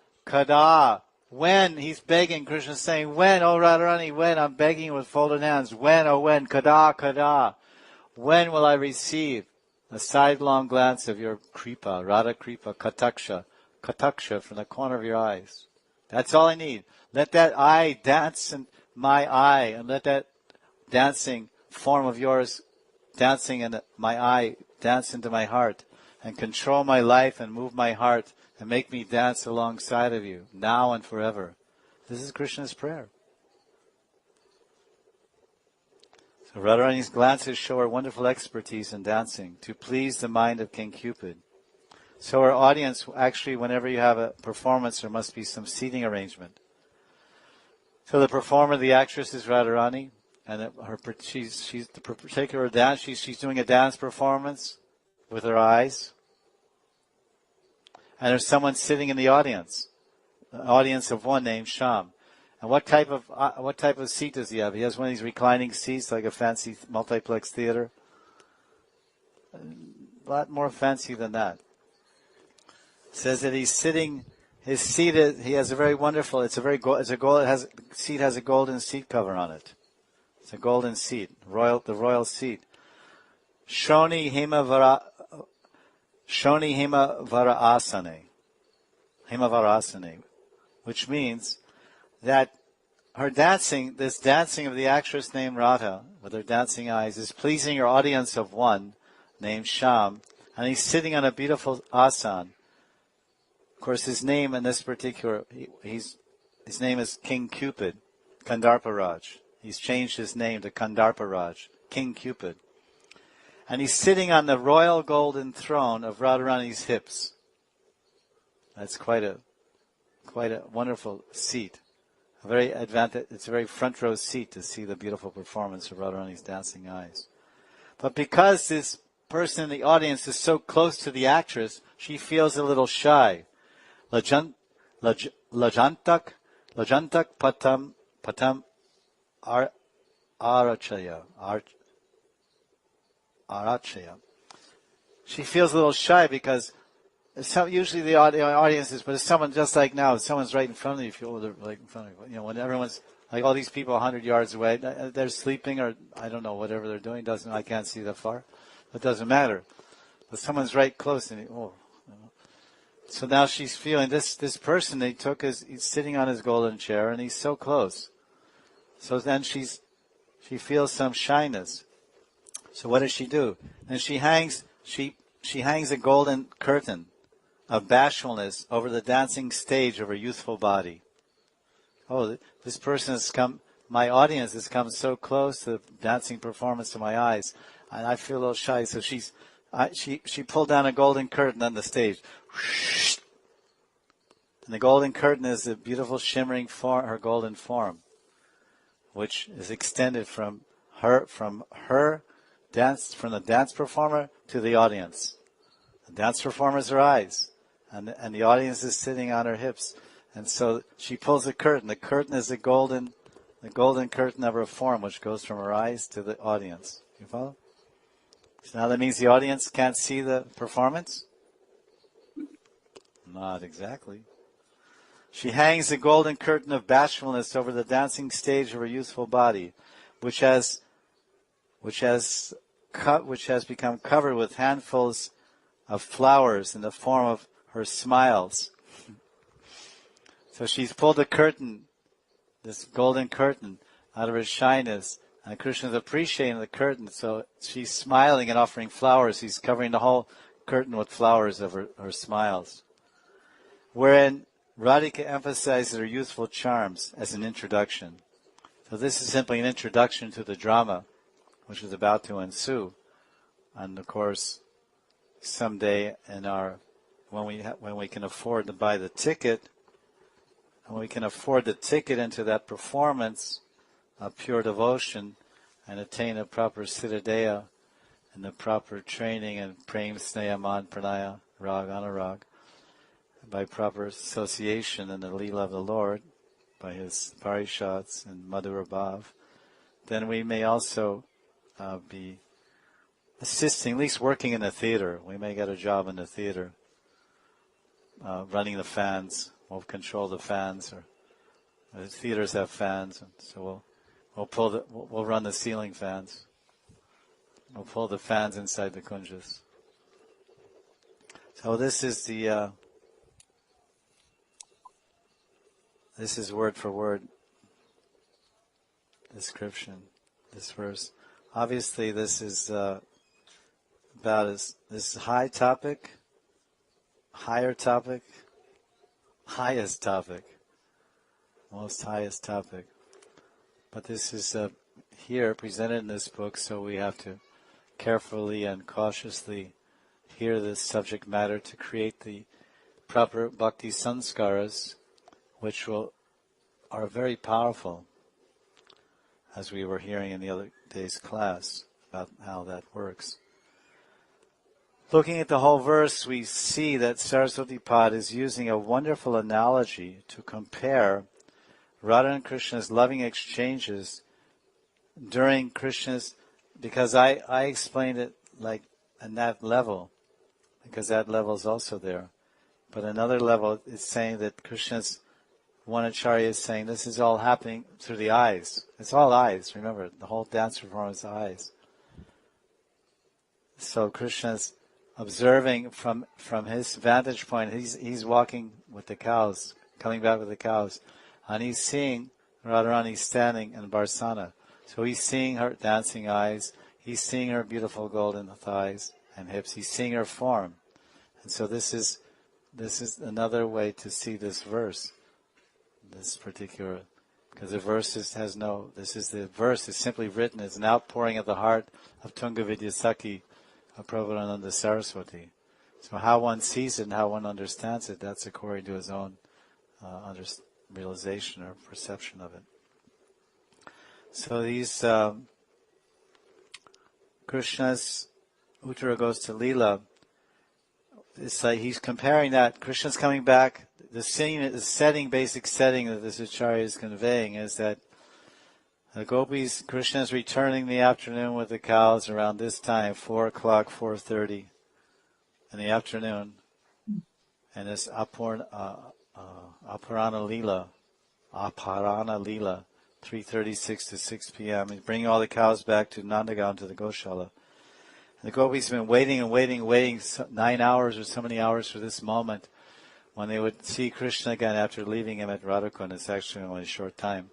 When? He's begging. Krishna's saying, when, oh Radharani, when? I'm begging with folded hands. When, oh when? Kada. When will I receive a sidelong glance of your Kripa, Radha Kripa, Kataksha from the corner of your eyes? That's all I need. Let that eye dance in my eye, and let that dancing form of yours dancing in my eye dance into my heart, and control my life and move my heart and make me dance alongside of you, now and forever. This is Krishna's prayer. So Radharani's glances show her wonderful expertise in dancing to please the mind of King Cupid. So our audience, actually, whenever you have a performance, there must be some seating arrangement. So the performer, the actress, is Radharani, and she's the particular dance. She's doing a dance performance with her eyes, and there's someone sitting in the audience, an audience of one named Sham. And what type of seat does he have? He has one of these reclining seats, like a fancy multiplex theater. A lot more fancy than that. It says that he's sitting. His seat he has a very wonderful. The seat has a golden seat cover on it. It's a golden seat, the royal seat. Shoni Hema Varasane, which means that her dancing, this dancing of the actress named Radha, with her dancing eyes, is pleasing her audience of one named Sham, and he's sitting on a beautiful asan. Of course, his name in this particular, his name is King Cupid, Kandarparaj. He's changed his name to Kandarparaj, King Cupid. And he's sitting on the royal golden throne of Radharani's hips. That's quite a wonderful seat. It's a very front row seat to see the beautiful performance of Radharani's dancing eyes. But because this person in the audience is so close to the actress, she feels a little shy. Lajantak patam arachaya. She feels a little shy because usually the audience is, but it's someone just like now, if someone's right in front of you, you feel they're right in front of you. When everyone's, like all these people 100 yards away, they're sleeping or, I don't know, whatever they're doing, I can't see that far. It doesn't matter. But someone's right close and, So now she's feeling, this person he's sitting on his golden chair and he's so close. So then she feels some shyness. So what does she do? And she hangs a golden curtain of bashfulness over the dancing stage of her youthful body. Oh, this person my audience has come so close to the dancing performance of my eyes. and I feel a little shy. So she pulled down a golden curtain on the stage. And the golden curtain is the beautiful shimmering form, her golden form, which is extended from the dance performer to the audience. The dance performer's her eyes, and the audience is sitting on her hips. And so she pulls the curtain. The curtain is the golden curtain of her form, which goes from her eyes to the audience. You follow? So now that means the audience can't see the performance? Not exactly. She hangs the golden curtain of bashfulness over the dancing stage of her youthful body, which has become covered with handfuls of flowers in the form of her smiles. So she's pulled the curtain, this golden curtain, out of her shyness, and Krishna's appreciating the curtain, so she's smiling and offering flowers. He's covering the whole curtain with flowers of her smiles. Wherein Radhika emphasizes her youthful charms as an introduction. So this is simply an introduction to the drama, which is about to ensue. And of course, someday when we can afford to buy the ticket, and we can afford the ticket into that performance of pure devotion and attain a proper siddhadeya and the proper training and prem, sneha, man, pranaya, rag, anurag, by proper association in the Leela of the Lord, by his parishads and Madhura Bhav, then we may also be assisting, at least working in the theater. We may get a job in the theater, running the fans. We'll control the fans, or the theaters have fans, and so we'll run the ceiling fans. We'll pull the fans inside the kunjas. So this is this is word for word description, this verse. Obviously, this is this is high topic, higher topic, highest topic, most highest topic. But this is here presented in this book, so we have to carefully and cautiously hear this subject matter to create the proper bhakti sanskaras, which are very powerful, as we were hearing in the other day's class about how that works. Looking at the whole verse, we see that Saraswati Pad is using a wonderful analogy to compare Radha and Krishna's loving exchanges during Krishna's, because I explained it like on that level, because that level is also there. But another level is saying that Krishna's, one acharya is saying this is all happening through the eyes. It's all eyes, remember, the whole dance performance is eyes. So Krishna's observing from his vantage point, he's walking with the cows, coming back with the cows, and he's seeing Radharani standing in Barsana. So he's seeing her dancing eyes, he's seeing her beautiful golden thighs and hips, he's seeing her form. And so this is another way to see this verse, this particular, because the verse the verse is simply written as an outpouring of the heart of Tunga Vidyasaki, of Prabhupada Saraswati. So how one sees it and how one understands it, that's according to his own realization or perception of it. So these Krishna's Uttara goes to Leela. It's like he's comparing that. Krishna's coming back. The basic setting that this Acharya is conveying is that the gopis, Krishna is returning in the afternoon with the cows around this time, 4 o'clock, 4:30 in the afternoon. And this Aparana Leela, 3:36 to 6 p.m. He's bringing all the cows back to Nandagaon, to the Goshala. And the gopis have been waiting 9 hours or so many hours for this moment when they would see Krishna again after leaving him at Radhakund. It's actually only a short time.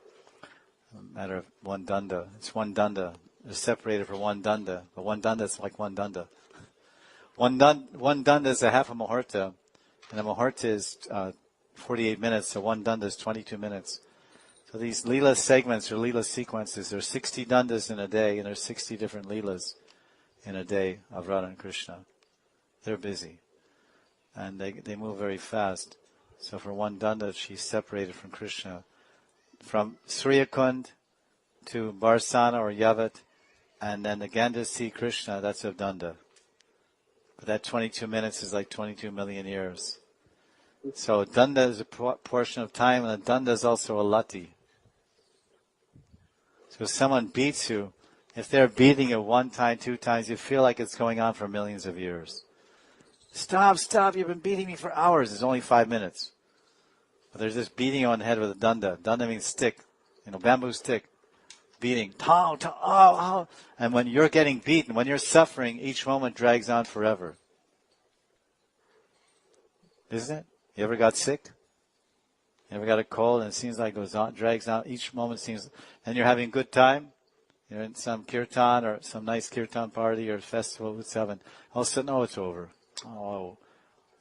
A matter of one danda. It's one danda. They're separated for one danda. But one danda is like one danda. One danda is a half a muhurta. And a muhurta is 48 minutes. So one danda is 22 minutes. So these Leela segments or Leela sequences, there's 60 dandas in a day, and there's 60 different Leelas in a day of Radha and Krishna. They're busy. And they move very fast. So for one danda, she's separated from Krishna. From Suryakund to Barsana or Yavat, and then again to see Krishna, that's a danda. But that 22 minutes is like 22 million years. So danda is a portion of time, and a danda is also a lati. So if someone beats you, if they're beating you one time, two times, you feel like it's going on for millions of years. Stop, you've been beating me for hours. It's only 5 minutes. But there's this beating on the head with a danda. Danda means stick, bamboo stick. Beating, oh. And when you're getting beaten, when you're suffering, each moment drags on forever. Isn't it? You ever got sick? You ever got a cold and it seems like it goes on, drags on, each moment seems, and you're having a good time? You're in some kirtan or some nice kirtan party or festival with seven. All of a sudden, it's over. Oh.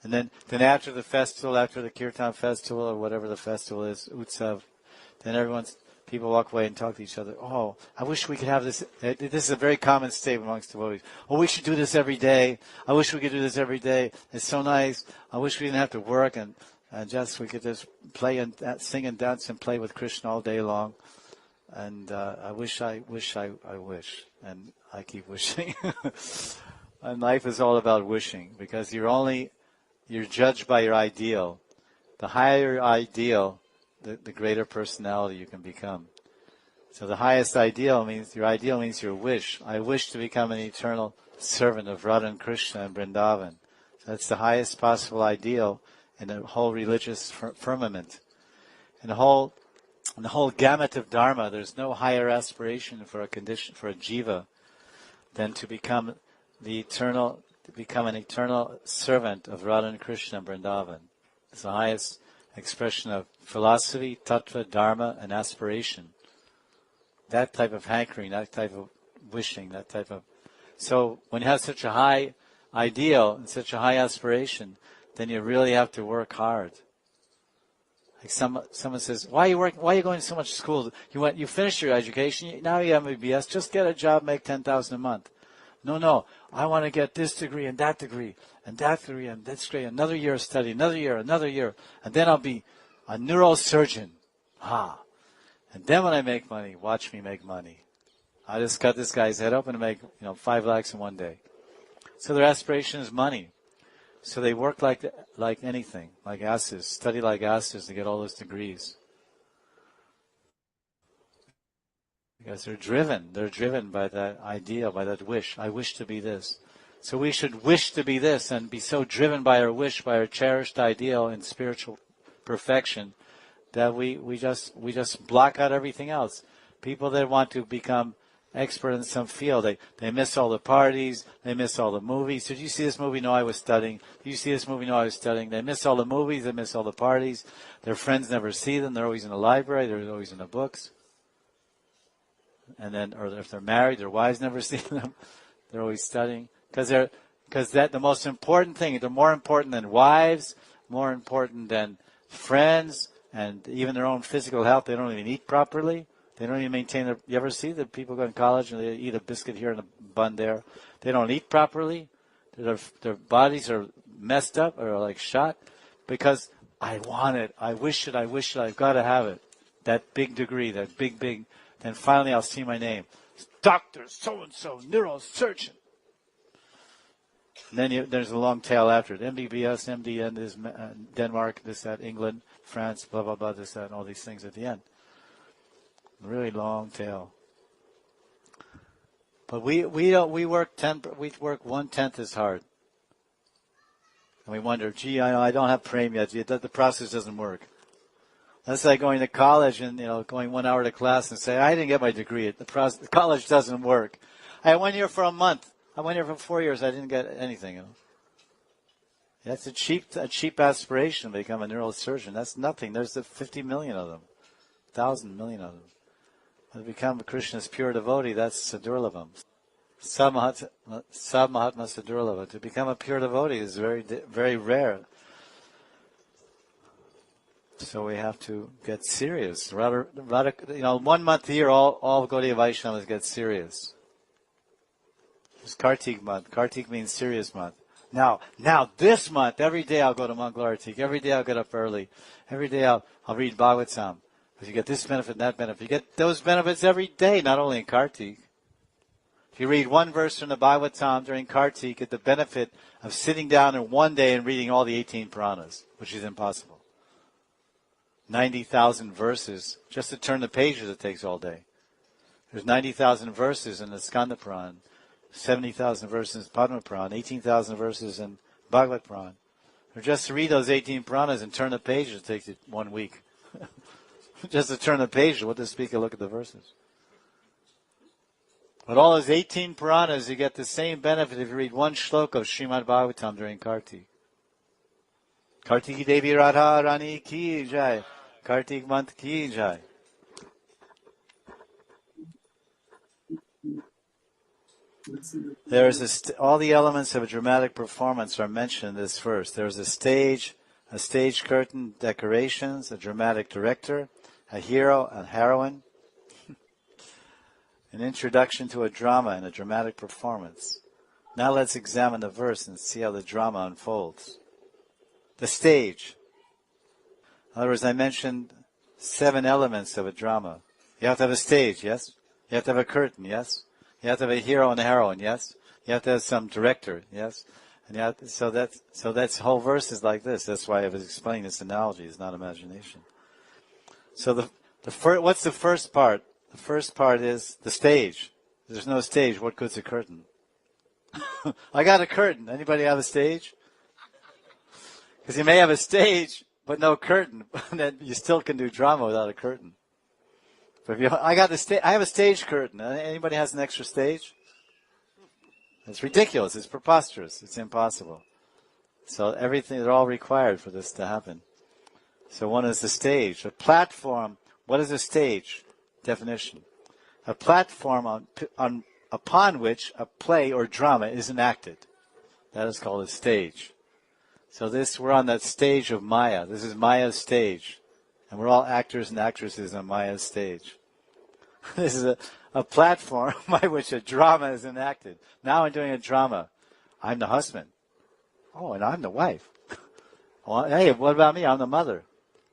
And then after the festival, after the kirtan festival or whatever the festival is, utsav, then people walk away and talk to each other. Oh, I wish we could have this. This is a very common statement amongst devotees. Oh, we should do this every day. I wish we could do this every day. It's so nice. I wish we didn't have to work and we could just play and sing and dance and play with Krishna all day long. And I wish. And I keep wishing. And life is all about wishing because you're judged by your ideal. The higher your ideal, the greater personality you can become. So the highest ideal means your wish. I wish to become an eternal servant of Radha and Krishna and Vrindavan. So that's the highest possible ideal in the whole religious firmament. In the whole gamut of dharma, there's no higher aspiration for a jiva than to become an eternal servant of Radha and Krishna and Vrindavan. It's the highest expression of philosophy, tattva, dharma, and aspiration. That type of hankering, that type of wishing, So when you have such a high ideal and such a high aspiration, then you really have to work hard. Like someone says, why are you going to so much school? You finished your education, now you have MBS, just get a job, make $10,000 a month. No, I want to get this degree and that degree and that degree and this degree, another year of study, another year, and then I'll be a neurosurgeon. And then when I make money, watch me make money. I just cut this guy's head open and make 5 lakhs in one day. So their aspiration is money. So they work like anything, like asses, study like asses to get all those degrees. Because they're driven by that idea, by that wish. I wish to be this. So we should wish to be this and be so driven by our wish, by our cherished ideal in spiritual perfection, that we just block out everything else. People that want to become expert in some field, they miss all the parties, they miss all the movies. Did you see this movie? No, I was studying. Did you see this movie? No, I was studying. They miss all the movies, they miss all the parties. Their friends never see them. They're always in the library. They're always in the books. And then, or if they're married, their wives never see them. They're always studying because the most important thing. They're more important than wives, more important than friends, and even their own physical health. They don't even eat properly. They don't even maintain their. You ever see the people go to college and they eat a biscuit here and a bun there? They don't eat properly. Their bodies are messed up or like shot because I want it. I wish it. I've got to have it. That big degree. That big. Then finally I'll see my name. Dr. So-and-so, neurosurgeon. And then there's a long tail after it. MBBS, MD, this, Denmark, this, that, England, France, blah, blah, blah, this, that, and all these things at the end. Really long tail. But we work 1/10 as hard. And we wonder, I don't have prem yet. The process doesn't work. That's like going to college and going 1 hour to class and say, I didn't get my degree. The college doesn't work. I went here for a month. I went here for 4 years. I didn't get anything. That's a cheap aspiration to become a neurosurgeon. That's nothing. There's 50 million of them, 1,000 million of them. To become Krishna's pure devotee, that's Sadurlavam. Sab Mahatma Sadurlava. To become a pure devotee is very, very rare. So we have to get serious. Rather, 1 month a year, all Gaudiya Vaishnavas get serious. It's Kartik month. Kartik means serious month. Now this month, every day I'll go to Mangalartik. Every day I'll get up early. Every day I'll read Bhagavatam. Because you get this benefit and that benefit. You get those benefits every day, not only in Kartik. If you read one verse from the Bhagavatam during Kartik, you get the benefit of sitting down in one day and reading all the 18 Puranas, which is impossible. 90,000 verses. Just to turn the pages, it takes all day. There's 90,000 verses in the Skanda Puran, 70,000 verses in Padma Puran, 18,000 verses in Bhagavad Puran. Or just to read those 18 Puranas and turn the pages, it takes you 1 week. Just to turn the pages, what does speaker look at the verses? But all those 18 Puranas, you get the same benefit if you read one shloka of Srimad Bhagavatam during Kartik. Kartiki Devi Radha Rani Ki Jai. Kartik Month Ki Jai. There is all the elements of a dramatic performance are mentioned in this verse. There is a stage curtain, decorations, a dramatic director, a hero, a heroine, an introduction to a drama and a dramatic performance. Now let's examine the verse and see how the drama unfolds. The stage. In other words, I mentioned 7 elements of a drama. You have to have a stage, yes? You have to have a curtain, yes? You have to have a hero and a heroine, yes? You have to have some director, yes? And so that's whole verse is like this. That's why I was explaining this analogy. It's not imagination. So what's the first part? The first part is the stage. If there's no stage, what good's a curtain? I got a curtain. Anybody have a stage? Because you may have a stage, but no curtain. Then you still can do drama without a curtain. But I have a stage curtain. Anybody has an extra stage? It's ridiculous. It's preposterous. It's impossible. So they're all required for this to happen. So one is the stage. A platform. What is a stage? Definition. A platform upon which a play or drama is enacted. That is called a stage. So we're on that stage of Maya. This is Maya's stage. And we're all actors and actresses on Maya's stage. This is a platform by which a drama is enacted. Now I'm doing a drama. I'm the husband. Oh, and I'm the wife. Well, hey, what about me? I'm the mother.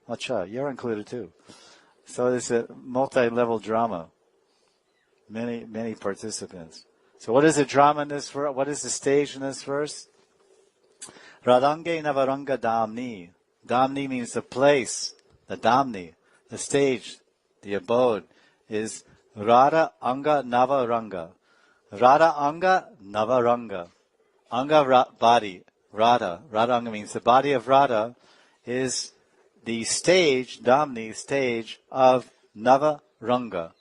Acha, you're included too. So it's a multi-level drama. Many participants. So what is a drama in this verse? What is the stage in this verse? Radange Navaranga Damni. Damni means the place, the Damni, the stage, the abode, is Radha Anga Navaranga. Radha Anga Navaranga. Anga body, Radha. Radha Anga means the body of Radha is the stage, Damni stage of Navaranga.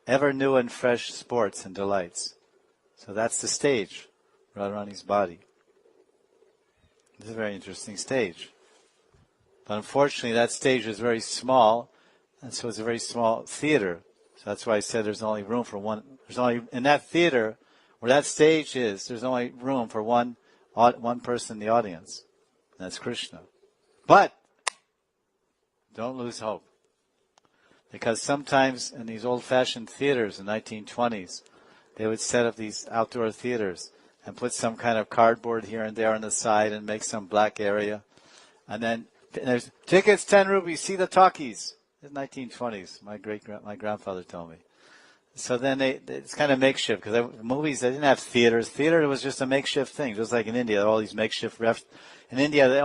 Ever new and fresh sports and delights. So that's the stage, Radharani's body. It's a very interesting stage. But unfortunately, that stage is very small, and so it's a very small theater. So that's why I said there's only room for one. There's only, in that theater, where that stage is, there's only room for one person in the audience. And that's Krishna. But, don't lose hope. Because sometimes in these old-fashioned theaters in the 1920s, they would set up these outdoor theaters and put some kind of cardboard here and there on the side and make some black area. And then there's tickets, 10 rupees, see the talkies. It's 1920s, my grandfather told me. So then it's kind of makeshift, because movies, they didn't have theaters. Theater was just a makeshift thing, just like in India, all these makeshift in India, they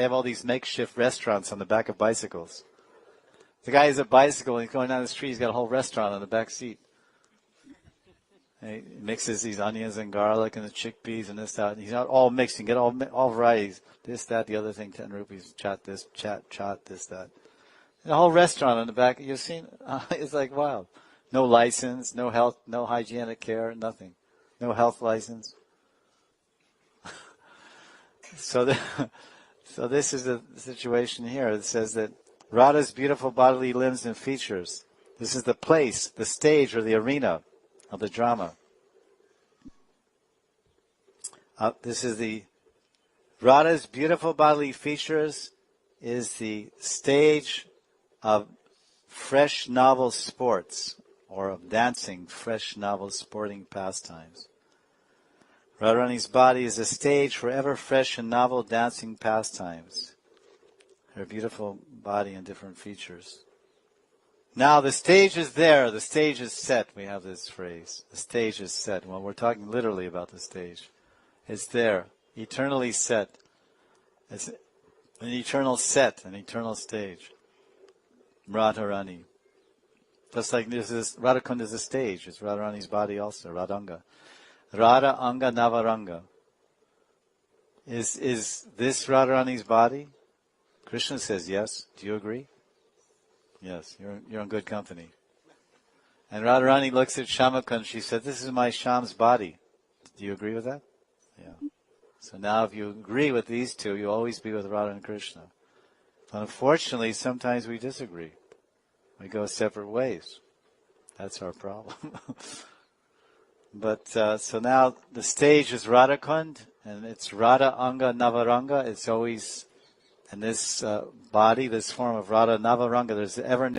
have all these makeshift restaurants on the back of bicycles. The guy has a bicycle, and he's going down the street, he's got a whole restaurant on the back seat. And he mixes these onions and garlic and the chickpeas and this, that. And he's not all mixed. You can get all varieties. This, that, the other thing, 10 rupees, chat, this, that. And a whole restaurant on the back. You've seen, it's like wild. No license, no health, no hygienic care, nothing. No health license. So this is the situation here. It says that Radha's beautiful bodily limbs and features. This is the place, the stage, or the arena of the drama. This is the Radha's beautiful bodily features is the stage of fresh novel sports, or of dancing, fresh novel sporting pastimes. Radharani's body is a stage for ever fresh and novel dancing pastimes. Her beautiful body and different features. Now the stage is there, the stage is set, we have this phrase. The stage is set. Well, we're talking literally about the stage. It's there, eternally set. It's an eternal set, an eternal stage. Radharani. Just like Radhakund is a stage, it's Radharani's body also, Radhanga. Radha Anga Navaranga. Is this Radharani's body? Krishna says yes. Do you agree? Yes, you're in good company. And Radharani looks at Shamakund, she said, this is my Sham's body. Do you agree with that? Yeah. So now if you agree with these two, you'll always be with Radha and Krishna. But unfortunately, sometimes we disagree. We go separate ways. That's our problem. But so now the stage is Radhakund, and it's Radha Anga Navaranga. It's always in this body, this form of Radha Navaranga. There's ever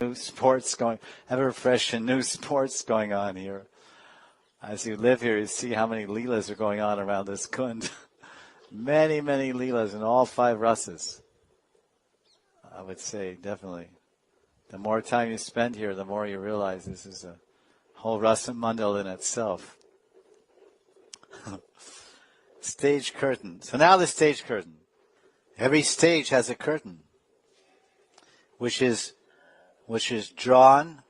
fresh and new sports going on here. As you live here, you see how many leelas are going on around this kund. Many, many leelas in all 5 rasas. I would say, definitely. The more time you spend here, the more you realize this is a whole rasa mandal in itself. Stage curtain. So now the stage curtain. Every stage has a curtain, which is drawn,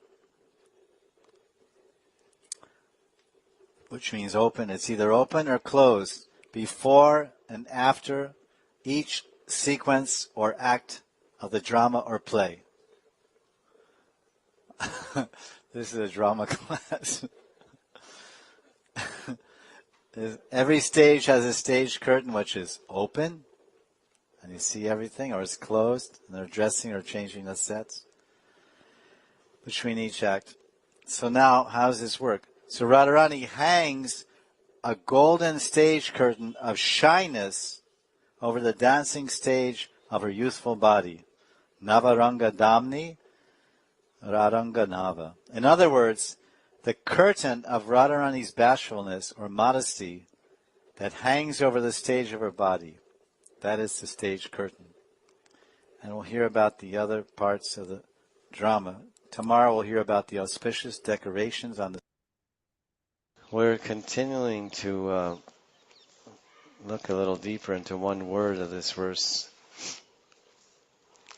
which means open. It's either open or closed before and after each sequence or act of the drama or play. This is a drama class. Every stage has a stage curtain which is open, and you see everything, or it's closed, and they're dressing or changing the sets between each act. So now, how does this work? So Radharani hangs a golden stage curtain of shyness over the dancing stage of her youthful body. Navaranga Damni, Radhanga Nava. In other words, the curtain of Radharani's bashfulness or modesty that hangs over the stage of her body. That is the stage curtain. And we'll hear about the other parts of the drama. Tomorrow we'll hear about the auspicious decorations on the... We're continuing to look a little deeper into one word of this verse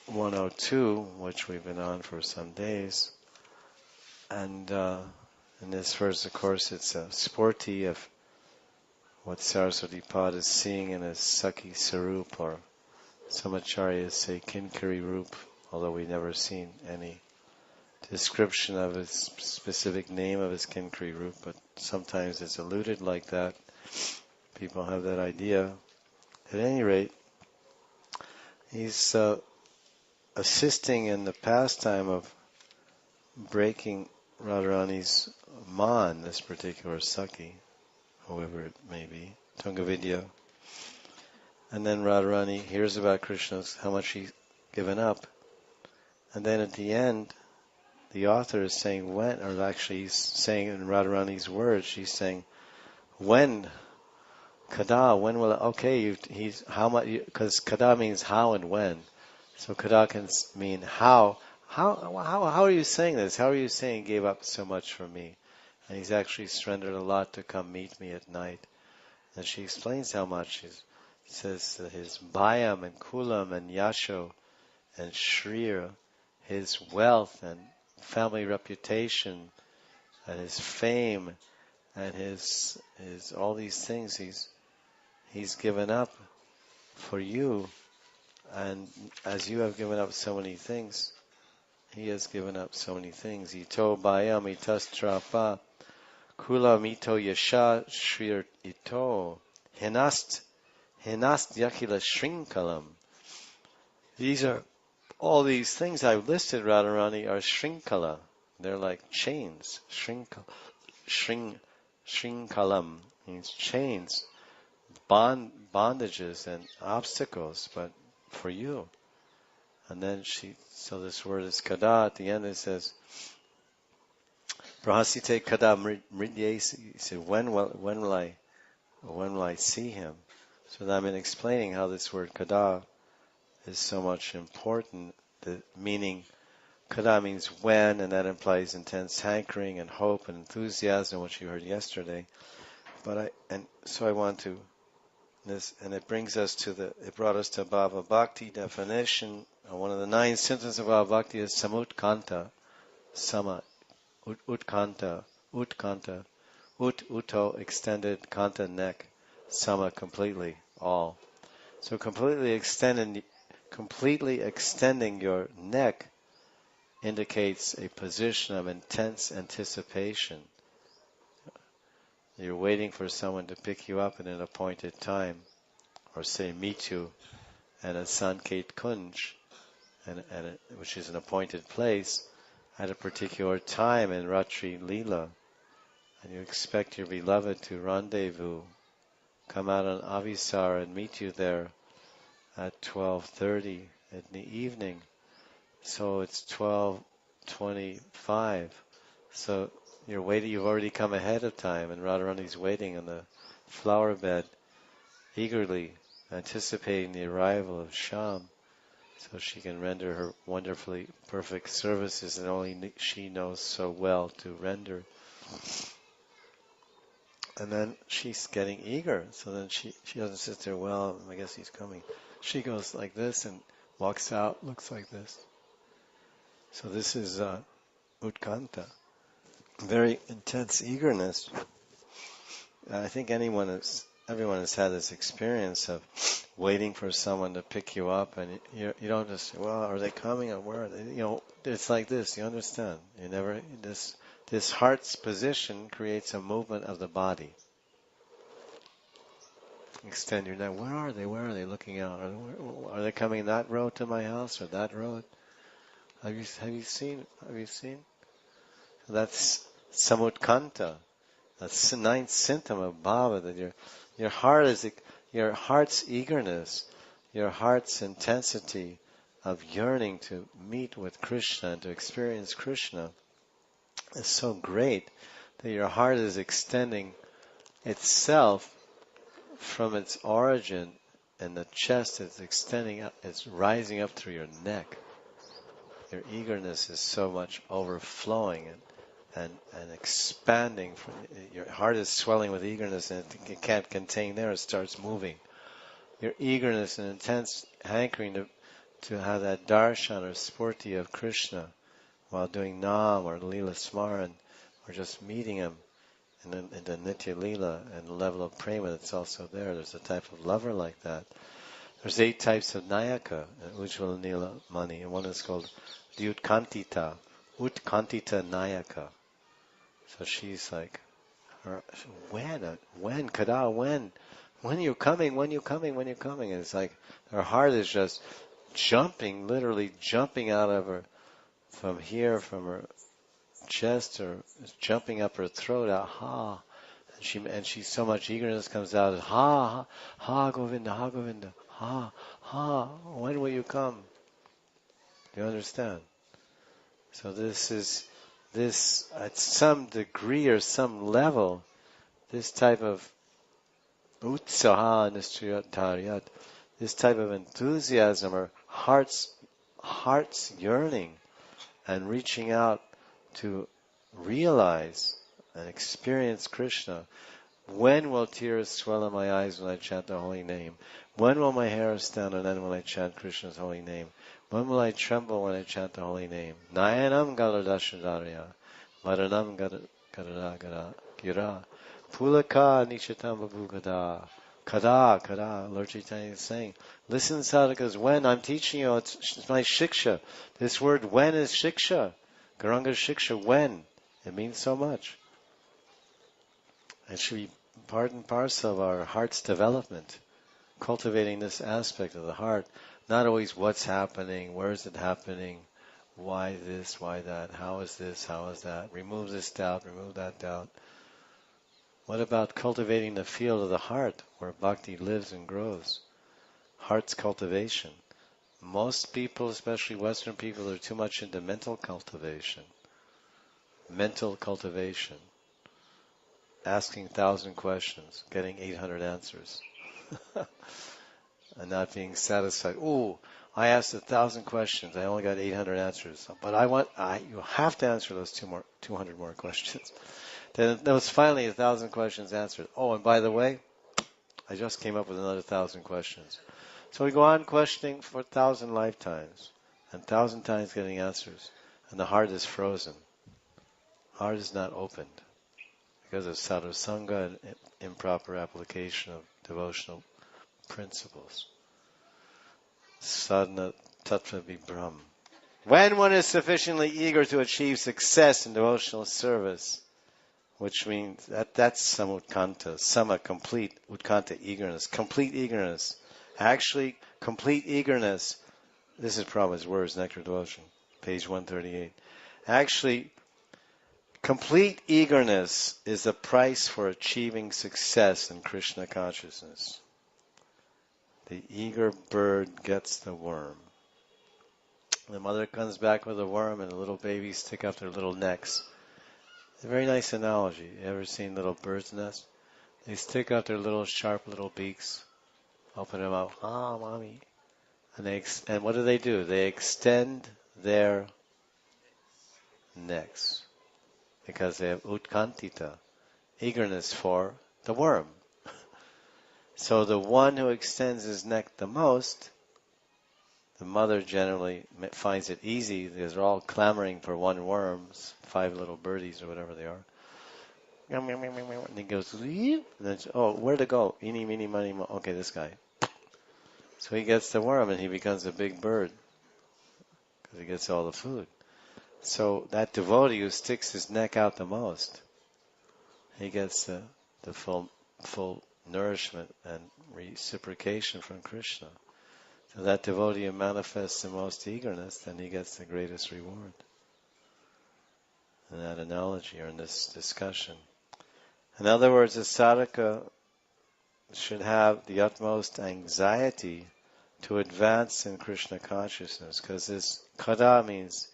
102, which we've been on for some days. And in this verse, of course, it's a sporty of what Saraswati Pad is seeing in his Sakhi Sarup, or some acharyas say Kinkari Rup, although we've never seen any description of his specific name of his Kinkari Rup, but sometimes it's alluded like that. People have that idea. At any rate, he's assisting in the pastime of breaking Radharani's man, this particular Sakhi, whoever it may be, Tungavidya. And then Radharani hears about Krishna's, how much he's given up. And then at the end, the author is saying when, or actually he's saying in Radharani's words, she's saying, when, kada, when will, okay, he's, how much, because kada means how and when. So kada can mean how are you saying this? How are you saying he gave up so much for me? And he's actually surrendered a lot to come meet me at night. And she explains how much. She says that his Bhayam and Kulam and Yasho and Shrir, his wealth and family reputation and his fame and his all these things he's given up for you. And as you have given up so many things, he has given up so many things. Ito Bhayam itas trapa Kula mito yasha shrir ito hinast yakila shrinkalam. These are all these things I've listed, Radharani, are shrinkala. They're like chains. Shrinkalam means chains, bondages and obstacles, but for you. And then so this word is kada. At the end it says, Prahasite kada mridyesi. He said, when will I When will I see him? So I've been explaining how this word kada is so much important. The meaning kada means when, and that implies intense hankering and hope and enthusiasm, which you heard yesterday. So I want to this, and it brings us to it brought us to Bhava Bhakti definition. One of the 9 symptoms of Bhava Bhakti is samutkanta, sama, utkanta, uto, extended, kanta, neck, sama, completely, all. So completely extending your neck indicates a position of intense anticipation. You're waiting for someone to pick you up at an appointed time, or say meet you at a Sanket Kunj, which is an appointed place, at a particular time in Ratri Leela, and you expect your beloved to rendezvous, come out on Avisar and meet you there at 12:30 in the evening. So it's 12:25. So you're waiting. You've already come ahead of time, and Radharani's waiting on the flower bed, eagerly anticipating the arrival of Sham, so she can render her wonderfully perfect services that only she knows so well to render. And then she's getting eager, so then she doesn't sit there, well, I guess he's coming. She goes like this and walks out, looks like this. So this is utkanta, very intense eagerness. I think everyone has had this experience of waiting for someone to pick you up, and you don't just say, well, are they coming or where are they? It's like this. You understand? This heart's position creates a movement of the body. Extend your neck. Where are they? Where are they looking out? Are they coming that road to my house or that road? Have you seen? That's samutkanta. That's the 9th symptom of bhava, that your heart's eagerness, your heart's intensity of yearning to meet with Krishna and to experience Krishna is so great that your heart is extending itself from its origin, and the chest is extending up, it's rising up through your neck. Your eagerness is so much overflowing and expanding. Your heart is swelling with eagerness, and it can't contain there. It starts moving. Your eagerness and intense hankering to have that darshan or spurti of Krishna while doing nam or lila smaran, or just meeting him in the nitya lila and the level of prema that's also there. There's a type of lover like that. There's 8 types of nayaka in Ujjvala Nila Mani, and one is called the Utkantita Nayaka. So she's like, when, kada, when are you coming, when you coming? And it's like her heart is just jumping, literally jumping out of her, from her chest, or jumping up her throat, ha. And she so much eagerness comes out, ha, Govinda, ha, when will you come? Do you understand? So this at some degree or some level, this type of utsaha nishtayat, this type of enthusiasm or heart's yearning and reaching out to realize and experience Krishna. When will tears swell in my eyes when I chant the holy name? When will my hair stand on end when I chant Krishna's holy name? When will I tremble when I chant the holy name? Nayanam galadashadarya, maranam gadara gira, pulaka nishatam babugada, kada. Lord Chaitanya is saying, listen, sadhakas, when I'm teaching you, it's my shiksha. This word when is shiksha. Garanga shiksha, when. It means so much. It should be part and parcel of our heart's development, cultivating this aspect of the heart, not always what's happening, where is it happening, why this, why that, how is this, how is that, remove this doubt, remove that doubt. What about cultivating the field of the heart, where bhakti lives and grows? Heart's cultivation. Most people, especially Western people, are too much into mental cultivation. asking 1,000 questions, getting 800 answers, and not being satisfied. Ooh, I asked 1,000 questions. I only got 800 answers, but you have to answer those 200 more questions. Then there was finally 1,000 questions answered. Oh, and by the way, I just came up with another 1,000 questions. So we go on questioning for 1,000 lifetimes, and 1,000 times getting answers, and the heart is frozen. Heart is not opened because of sadhusanga and improper application of devotional principles. Sadhana tattva vibram. When one is sufficiently eager to achieve success in devotional service, which means that's sama, complete utkanta, eagerness, complete eagerness. Actually, complete eagerness, this is Prabhupada's words, Nectar Devotion, page 138. Actually, complete eagerness is the price for achieving success in Krishna consciousness. The eager bird gets the worm. The mother comes back with a worm and the little babies stick up their little necks. It's a very nice analogy. You ever seen little birds' nests? They stick out their little sharp little beaks, open them up, mommy. And what do? They extend their necks because they have utkantita, eagerness for the worm. So the one who extends his neck the most, the mother generally finds it easy because they're all clamoring for one worm, 5 little birdies or whatever they are. And he goes, and then, where to go? Eeny, meeny, miny, mo. Okay, this guy. So he gets the worm and he becomes a big bird because he gets all the food. So that devotee who sticks his neck out the most, he gets the full nourishment and reciprocation from Krishna. So that devotee who manifests the most eagerness, then he gets the greatest reward. In that analogy or in this discussion. In other words, a sadhaka should have the utmost anxiety to advance in Krishna consciousness, because this kada means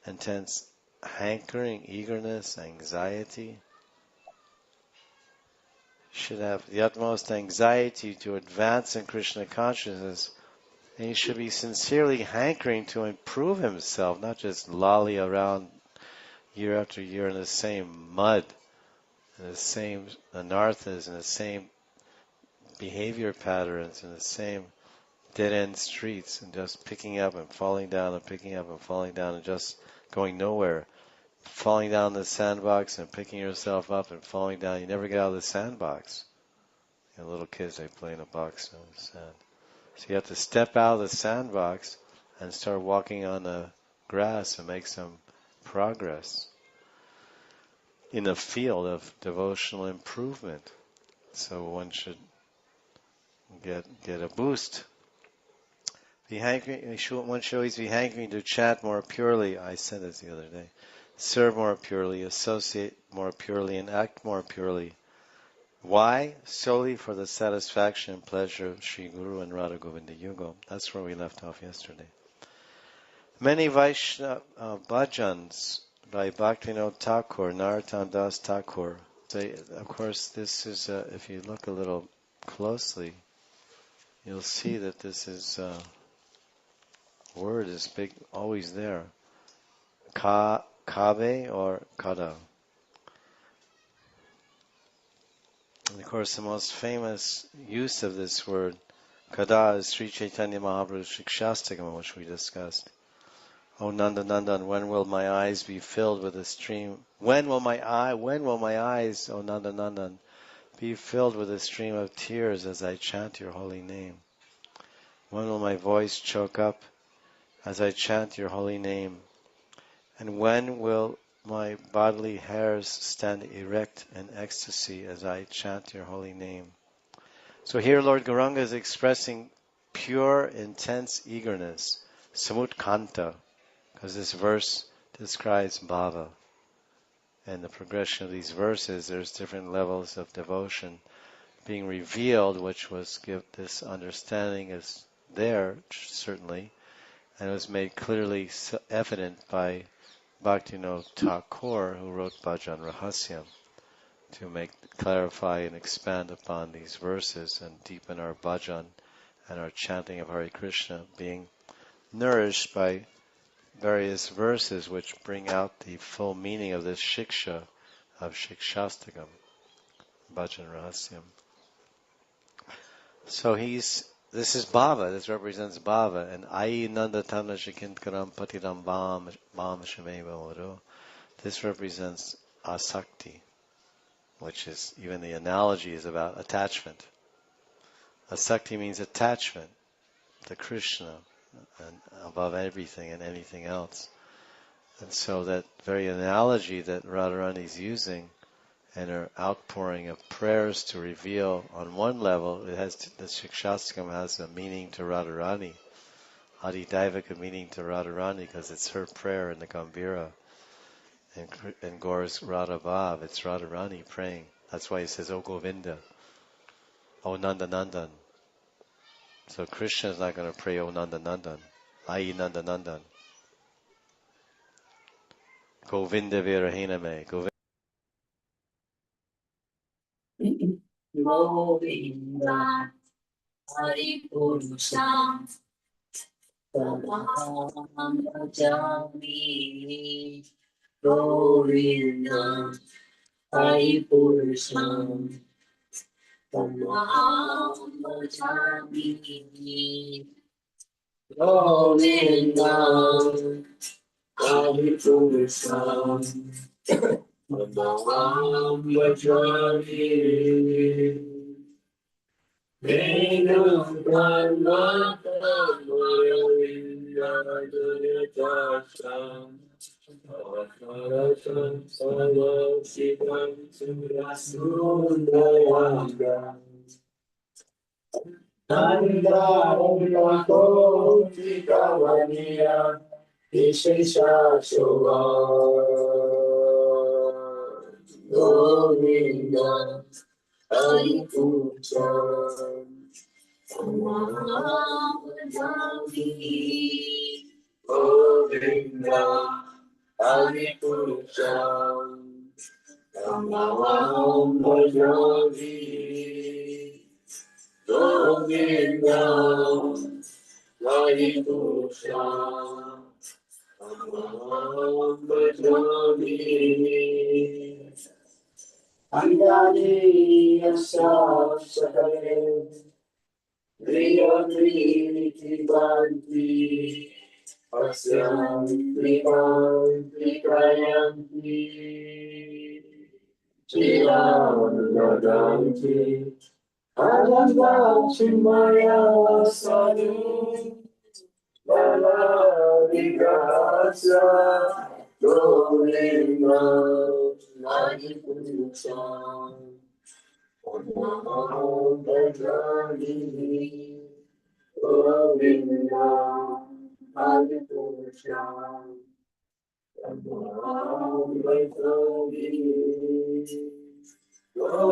intense hankering, eagerness, anxiety. Should have the utmost anxiety to advance in Krishna consciousness, and he should be sincerely hankering to improve himself, not just lolly around year after year in the same mud, in the same anarthas, in the same behavior patterns, in the same dead-end streets, and just picking up and falling down and picking up and falling down and just going nowhere. Falling down the sandbox and picking yourself up and falling down. You never get out of the sandbox. Little kids, they play in a box in the sand. So you have to step out of the sandbox and start walking on the grass and make some progress in a field of devotional improvement. So one should get a boost. One should always be hankering to chant more purely. I said this the other day. Serve more purely, associate more purely, and act more purely. Why? Solely for the satisfaction and pleasure of Sri Guru and Radha Govinda Yugal. That's where we left off yesterday. Many Vaishnava bhajans by Bhaktivinoda Thakur, Narottam Das Thakur. Of course, this is, if you look a little closely, you'll see that this is, word is big, always there. Kabe or kada. And of course, the most famous use of this word, kada, is Sri Chaitanya Mahaprabhu's Shikshastakam, which we discussed. O Nanda Nandan, when will my eyes be filled with a stream? When will my eyes, O Nanda Nandan, be filled with a stream of tears as I chant your holy name? When will my voice choke up as I chant your holy name? And when will my bodily hairs stand erect in ecstasy as I chant your holy name? So here Lord Gauranga is expressing pure, intense eagerness, samutkanta, because this verse describes bhava. And the progression of these verses, there's different levels of devotion being revealed, which was give this understanding is there, certainly, and it was made clearly evident by Bhaktivinoda Thakur, who wrote Bhajan Rahasyam. to clarify and expand upon these verses and deepen our bhajan and our chanting of Hare Krishna, being nourished by various verses which bring out the full meaning of this shiksha of Shikshastakam, Bhajan Rahasyam. So this is bhava, this represents bhava, and Ayi Nanda Tamna Shikintkaram Patiram Bam Shameva Varo. This represents asakti, which is, even the analogy is about attachment. Asakti means attachment to Krishna and above everything and anything else. And so that very analogy that Radharani is using and her outpouring of prayers to reveal on one level, the Shikshastakam has a meaning to Radharani, Adidayavika meaning to Radharani, because it's her prayer in the Gambhira, and Gaura's Radha Bhav, it's Radharani praying. That's why he says, O Govinda, O Nanda Nandan. So Krishna is not going to pray, O Nanda Nandan, Ayi Nanda Nandan. Govinda Virahiname, Govinda. Govinda Hari Purusha Tamaham Bhajami Govinda Hari Purusha Tamaham Bhajami Govinda Hari Purusha Tamaham Bhajami Venam Brahma Vindadasam Akarasam Sarvasitam Surasundayam Nandayam Koti Kavaniya Vishesha Shova Govinda Hari Puja Tamaham Govinda Hari Puja Tamaham Bhajami Govinda Hari Puja Tamaham Bhajami Andani Asaf Sakale Priyamriti Bhanti Asyam Priyam Prikayanti Chiram Nadanti Anandam Chimaya Sadhu Bala Vigasa Govinda Hari Puja Tamaham Bhajami Govinda Hari Puja Tamaham Bhajami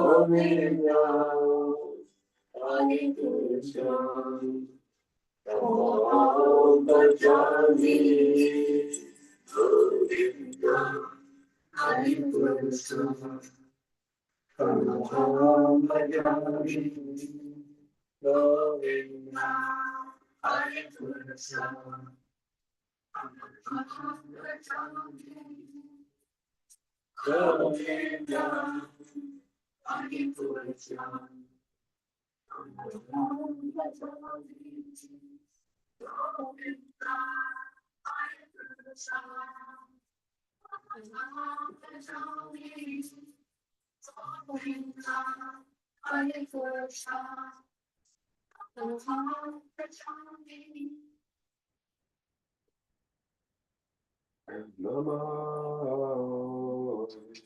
Govinda Hari Puja Tamaham Bhajami Govinda Hari Puja Tamaham Bhajami Govinda Hari Puja Tamaham Bhajami Govinda Hari Puja Tamaham Bhajami Govinda Hari Puja Tamaham Bhajami Govinda Hari Puja Tamaham Bhajami Namah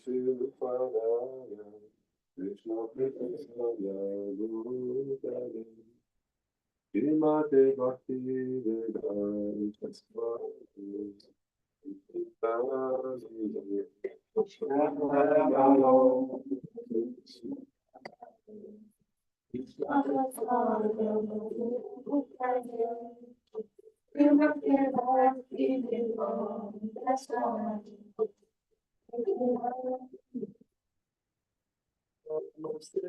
Shivaya Krishna Krishna Guru Dade Srimate Bhakti Vedanta Swami Namaste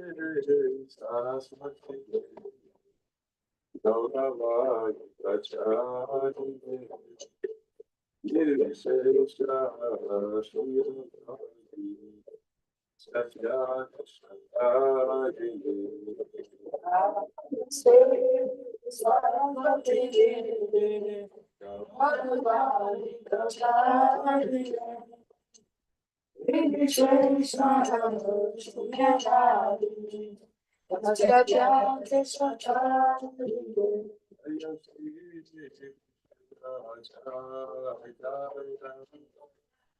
Saraswati Gauravai Pracharine Nirvishesha Shunyavadi Satyat Shatayine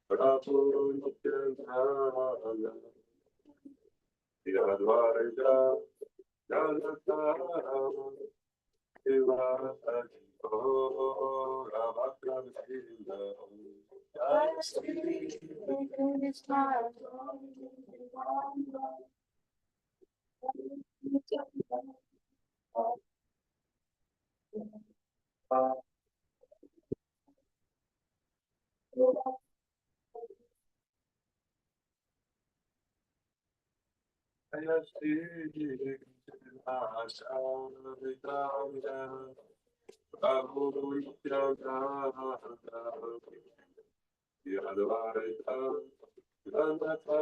Prabhu Nityananda Yadvaita Janata Devasati Ravakramsila Ayasti Asavitanda Prabhu Nityananda Yadvaita Janata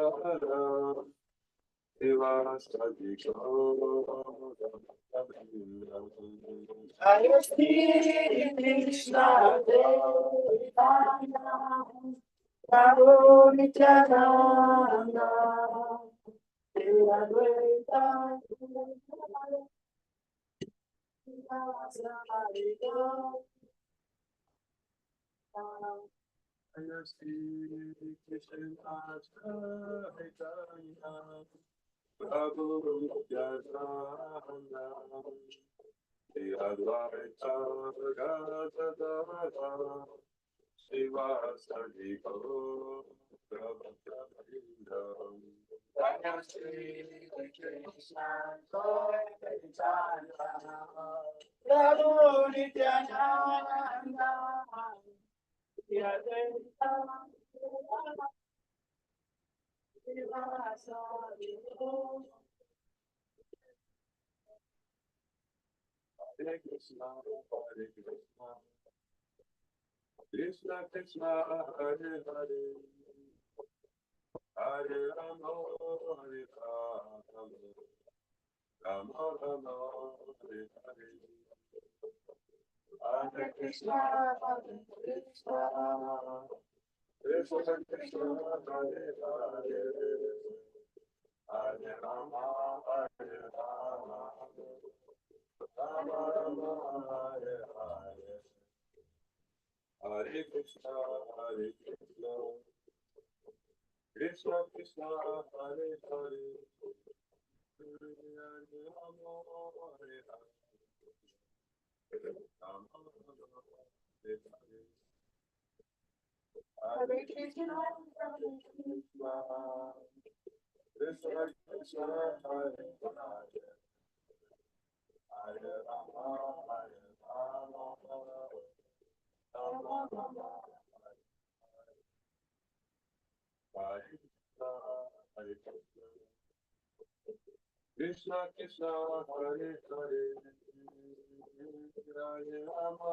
Devasati Ayasti Krishna Chaitanya Prabhu Nityananda Advaita Gadadara Shiva Sadiko Prabhupada Hare Krishna, Hare Krishna, Krishna Krishna, Hare Hare, Hare Rama, Hare Rama, Rama Rama, Hare Hare, Hare Krishna, Hare Krishna, Krishna Krishna, Hare Hare, Hare Rama, Hare Rama, Rama Rama, Hare Hare, Hare Krishna, Hare Krishna, Krishna Krishna, Hare Hare, Hare Rama, Hare Hare, Rama Rama, Hare Hare, Hare Krishna, Hare Krishna, Krishna Krishna, Hare Hare, Hare Rama, Hare Rama, Rama Rama, Hare Krishna, Hare Krishna, Krishna Krishna, Hare Hare, Hare Rama,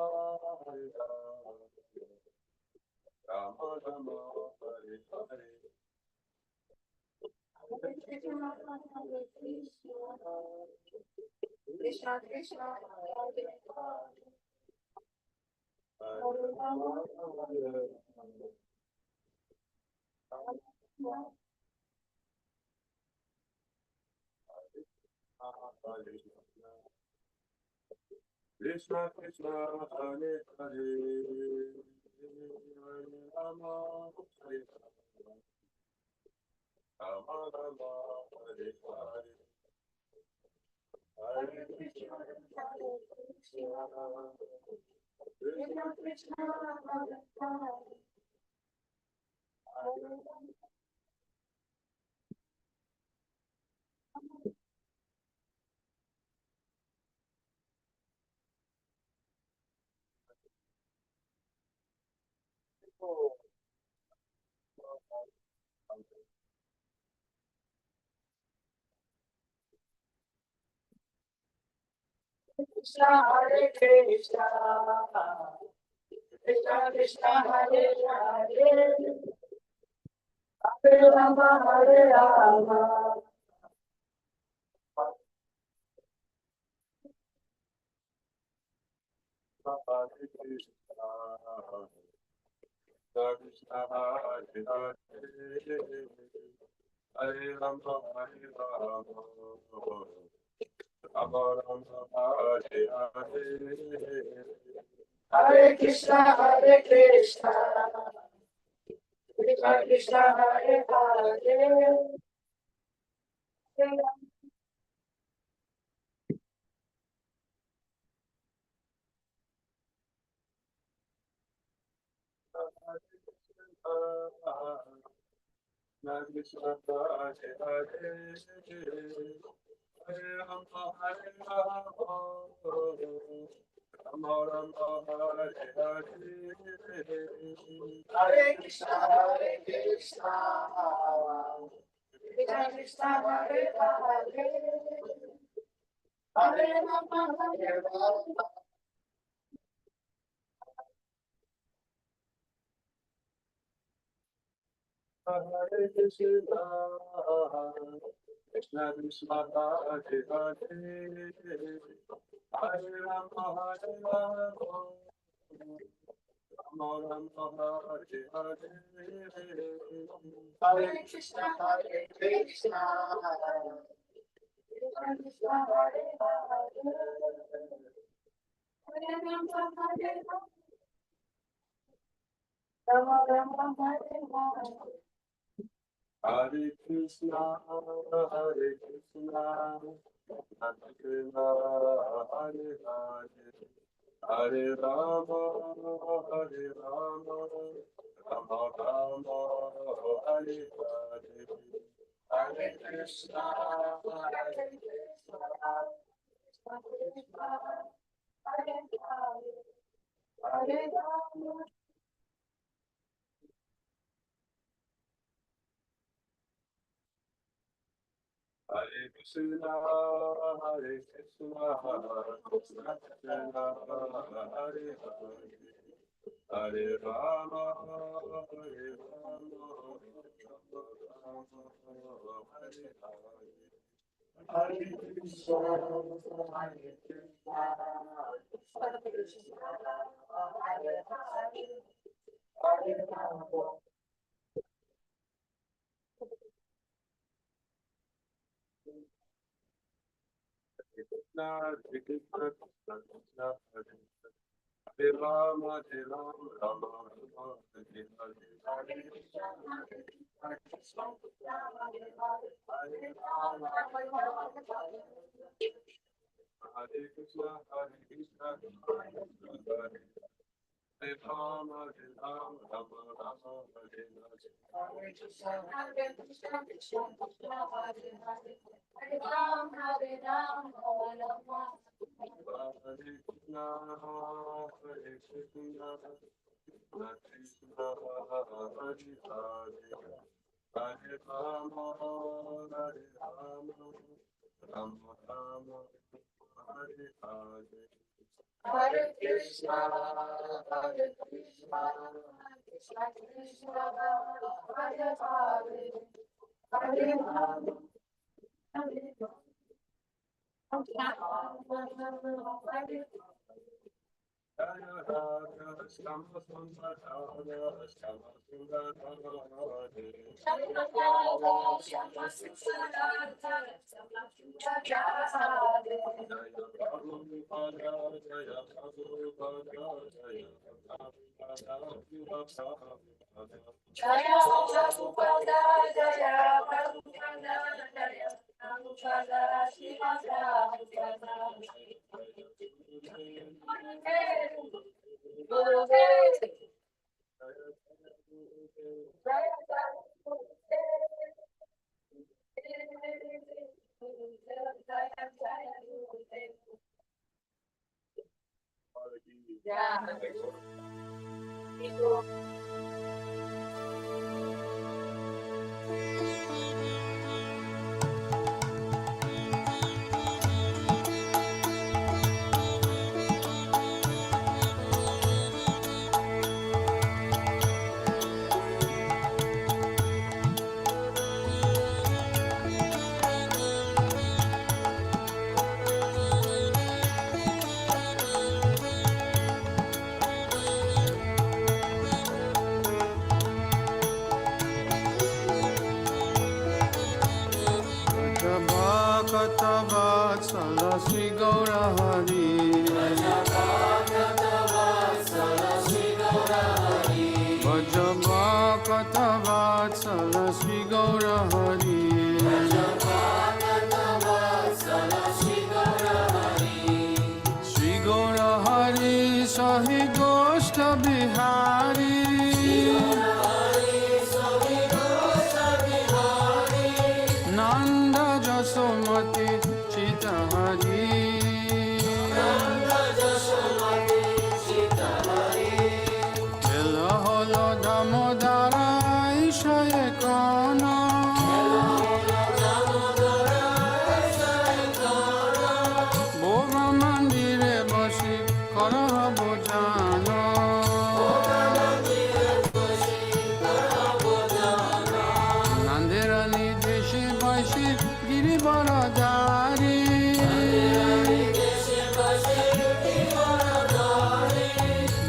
Hare Rama, Rama Rama, Hare Hare, Krishna Krishna Hare Hare Rama, Hare Rama, Hare Krishna Krishna, Hare Hare, Hare Rama, Hare Rama, Rama Rama, Hare Hare, Hare Krishna, Hare Krishna, Krishna Krishna, Hare Hare, Hare Krishna Hare Krishna, Krishna Krishna Hare Hare, Hare Rama Hare Rama, Hare Krishna, Krishna Hare Hare, Hare Rama Hare Rama, Rama Rama Hare Hare, Hare Krishna Hare Krishna, Krishna Krishna Hare Hare, Krishna Hare Hare, Hare Rama Hare Rama, Rama Rama Hare Hare, Hare Krishna Hare Krishna, Krishna Krishna Hare Hare, Hare Rama Hare Rama, Hare Krishna, Krishna Krishna Hare Hare, Hare Rama Hare Rama, Rama Rama Hare Hare, Hare Krishna Hare Krishna, Krishna Krishna Hare Hare, Hare Rama Hare Rama, Rama Rama Hare Hare. Hare Krishna, Hare Krishna, Krishna Krishna, Hare Hare, Hare Rama, Hare Rama, Rama Rama, Hare Hare, Hare Krishna, Hare Krishna, Krishna Krishna, Hare Hare, Hare Rama. Hare Krishna, Hare Krishna, Krishna Krishna, Hare Hare, Hare Rama, Hare Rama, Rama Rama, Hare Hare, Hare Krishna, Hare Krishna, Krishna Krishna, Hare Hare, Hare Rama. Krishna, Krishna, Krishna, Hare Rama, Hare Rama, Rama Rama, Hare Hare, Hare Krishna, Hare Krishna, Hare Rama, Hare Rama, Hare Krishna, Hare Krishna, Hare Rama, Hare Rama, Rama Rama, Hare Hare, Hare Krishna, Hare Krishna, Krishna Krishna, Hare Hare, Hare Rama, Hare Rama, Rama Rama. Hare Krishna, Hare Krishna, Krishna Krishna, Hare Hare, Hare Rama, Hare Rama, Rama Rama, Hare Hare. Hare Krishna, Hare Krishna, Krishna Krishna, Hare Hare, Hare Rama, Hare Rama. Jaya Radha Shama Sundara Shama Sundara Jaya Radha Shama Sundara Shama Sundara Jaya Prabhupada Jaya Prabhupada Jaya Prabhupada Jaya Prabhupada Jaya Prabhupada Jaya Prabhupada Shiva Vatsala Sri Gaura Hari. Vajabhakata Vatsala Sri Gaura Hari. Sri Gaura Hari Sahi Goshta Bihari. Nanda Jasomati Chita Hari. Dhira Damodara Ishaye Kana. Bhova Mandire Bashi Karaha Bojana. Nandirani Deshi Bashi Giri Baradari.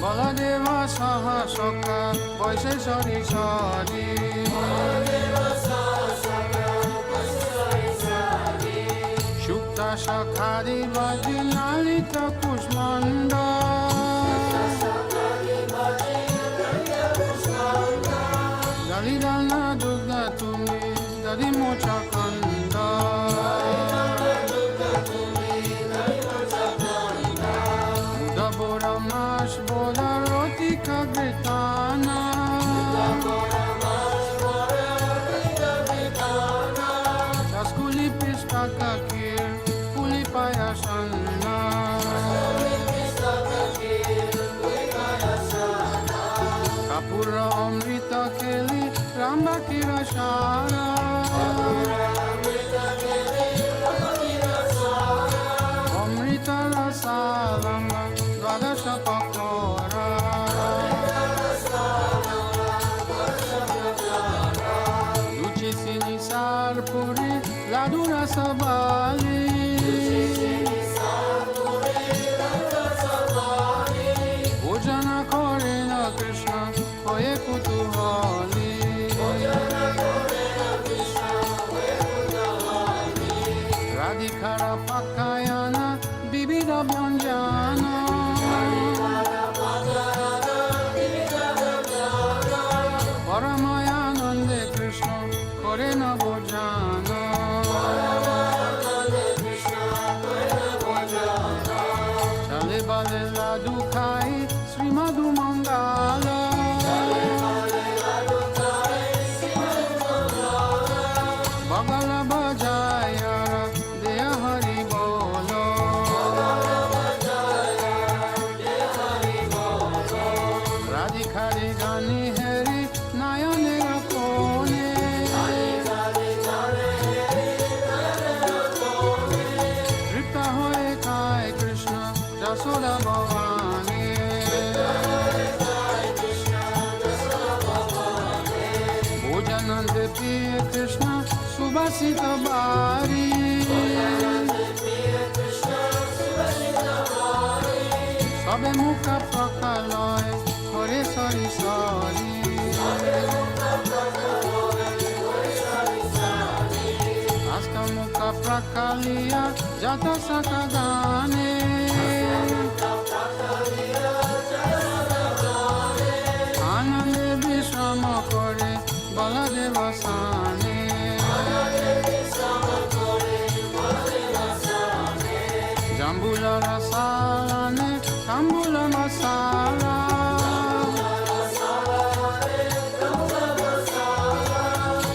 Baladeva Saha Sokha Vaise Sari Sari. Shukta Shakhari Vaji Lalita Kushmanda. Dalidana Dugda Tumi Dadi Mocha Kanda. Dabora Mash Bola Roti Kagritana. Jaskuli Pistaka Kir Kuli Payasana. Kapura Amrita Keli Ramba Kirashara. Amrita Rasalanga Dvadasha Pakora. Luci Sinisar Puri Ladura Sabali. Bhojana Korena Krishna Hoye Kutuhali. Radhikara Pakayana Bibida Byanjana. Paramayanande Krishna Korena Bhojana. Chale Bale Ladu Khai Sri Madhu Mangala. Bagala Bajayara Deya Hari Bolo. Radhikari Gani Hari Nayane Rakone. Tripta Hoye Kai Krishna Jasoda Bhavani. Bhojanande Priya Krishna Subhasita Bari. Sabe Mukha Prakaloy Hore Sari Sari. Asta Mukha Prakalia Jata Sakagane. Anande Vishrama Kore Baladeva Sane. Jambula Rasalane Tambula Masala.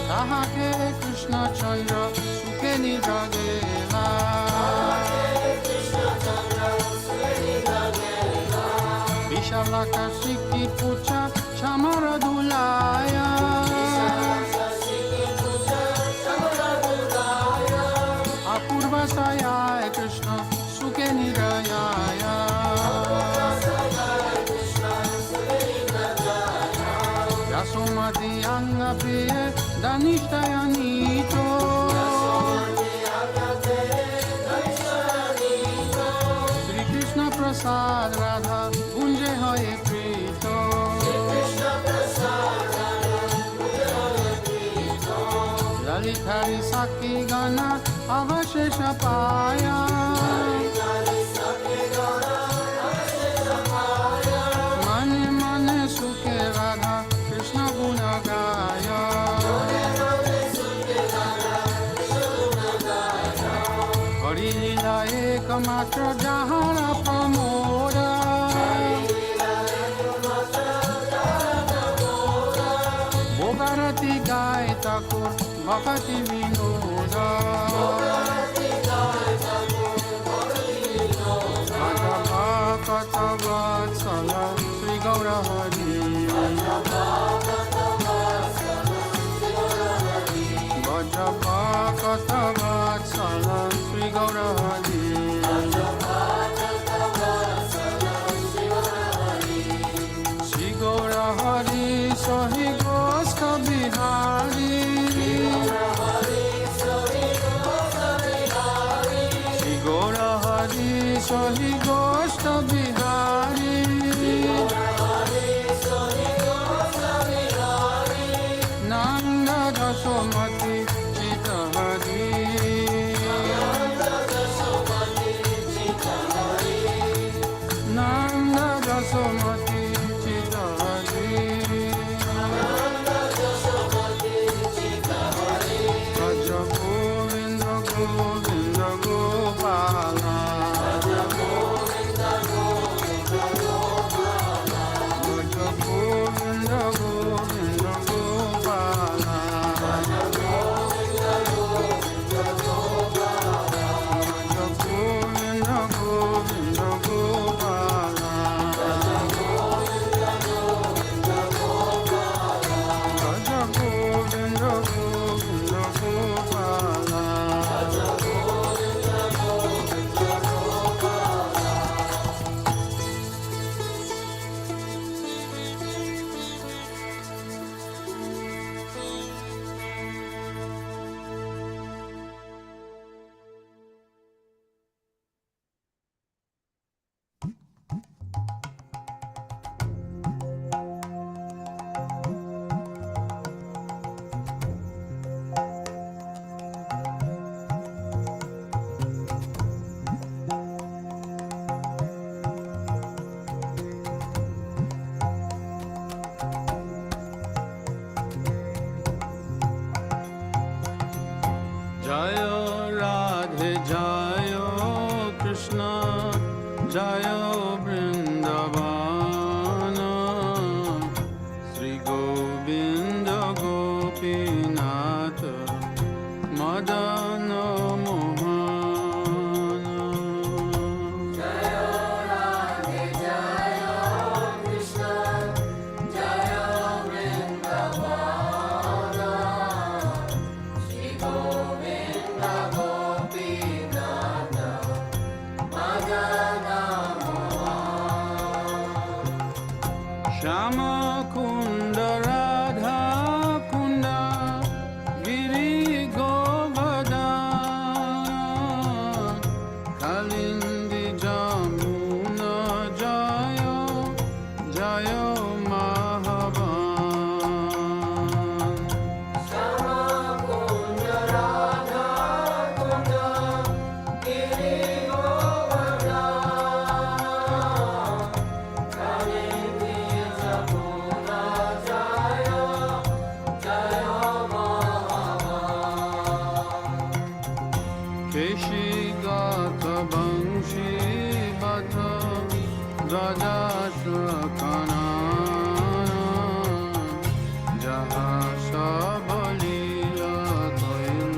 Tahake Krishna Chandra Suke Nidradela. Vishalaka Shiki Pucha Chamara Dulaya. Apurva Saya Krishna Suke Nirayaya. Yasomati Anga Priye Danishtaya Nito. Sri Krishna Prasad Radha Gunje Hoye Prito. खरि सखी गण अवशेष पाया मन मन सुखे राधा कृष्ण गुण गाया हरि लीला एकमात्र जहाँ प्रमोद भोगरती गाय ठाकुर भक्ति विनोद कथ वत्सल श्री गौर हरि भज कथ वत्सल श्री गौर हरि श्री गौर हरि सहि गोष्ठ बिहारी श्री गौर हरि सहि गोष्ठ बिहारी नंद जसोमती चित हरि नंद जसोमती चित हरि भज गोविंद गोविंद गोपाला भज गोविंद गोविंद गोपाला भज गोविंद गोविंद गोपाला भज गोविंद गोविंद गोपाला जय राधे जय कृष्ण जय वृंदावन श्री गोविंद गोपीनाथ मदन मोहन श्याम कुंड राधा कुंड गिरी गोवर्धन कालिंदी जमुना जय जय महावन केशिगात वंशी बथ ध्वजाशकना जहाँ सब लीला कैल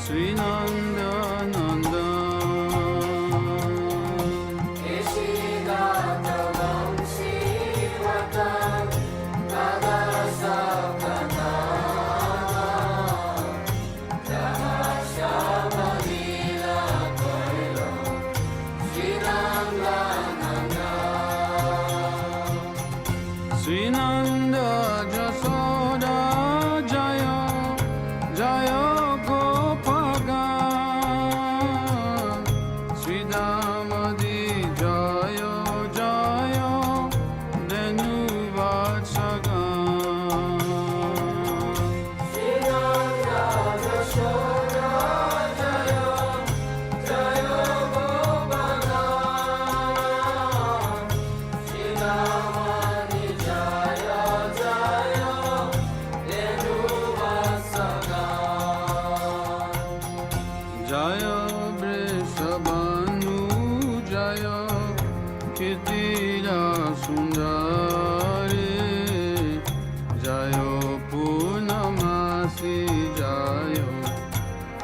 श्रीनंद नंदन श्रीनंद जसोदा जय जय गोपगान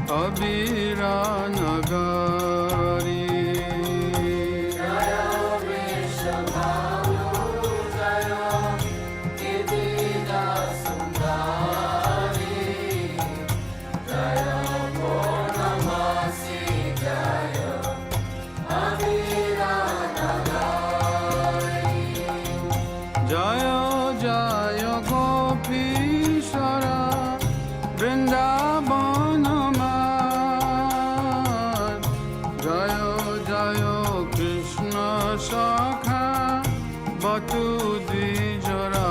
Abira Nagari. Jaya Vishwabhanu Jaya Gidida Sundari. Jaya Purnamasi Jaya Abira Nagari. Jaya Jaya Gopishara Vrindavanama. Jaya Jaya Krishna Shakha Batu Dijara.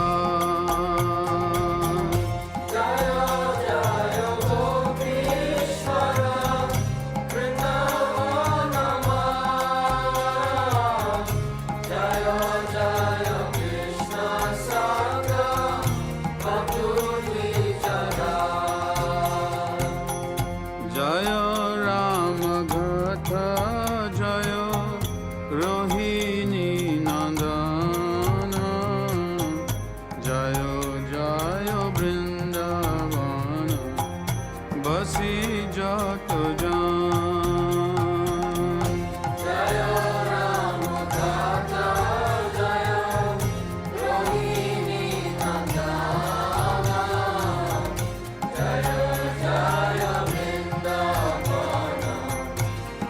Jaya Jaya Gopishwara Vrindavanama. Jaya Jaya Krishna Shakha Batu Dijara. Jaya Rama Gatha Jaya Rohini Nandana. Jaya Jaya Vrindavana Basi Jata Jan. Jaya Rama Gatha Jaya Rohini Nandana. Jaya Jaya Vrindavana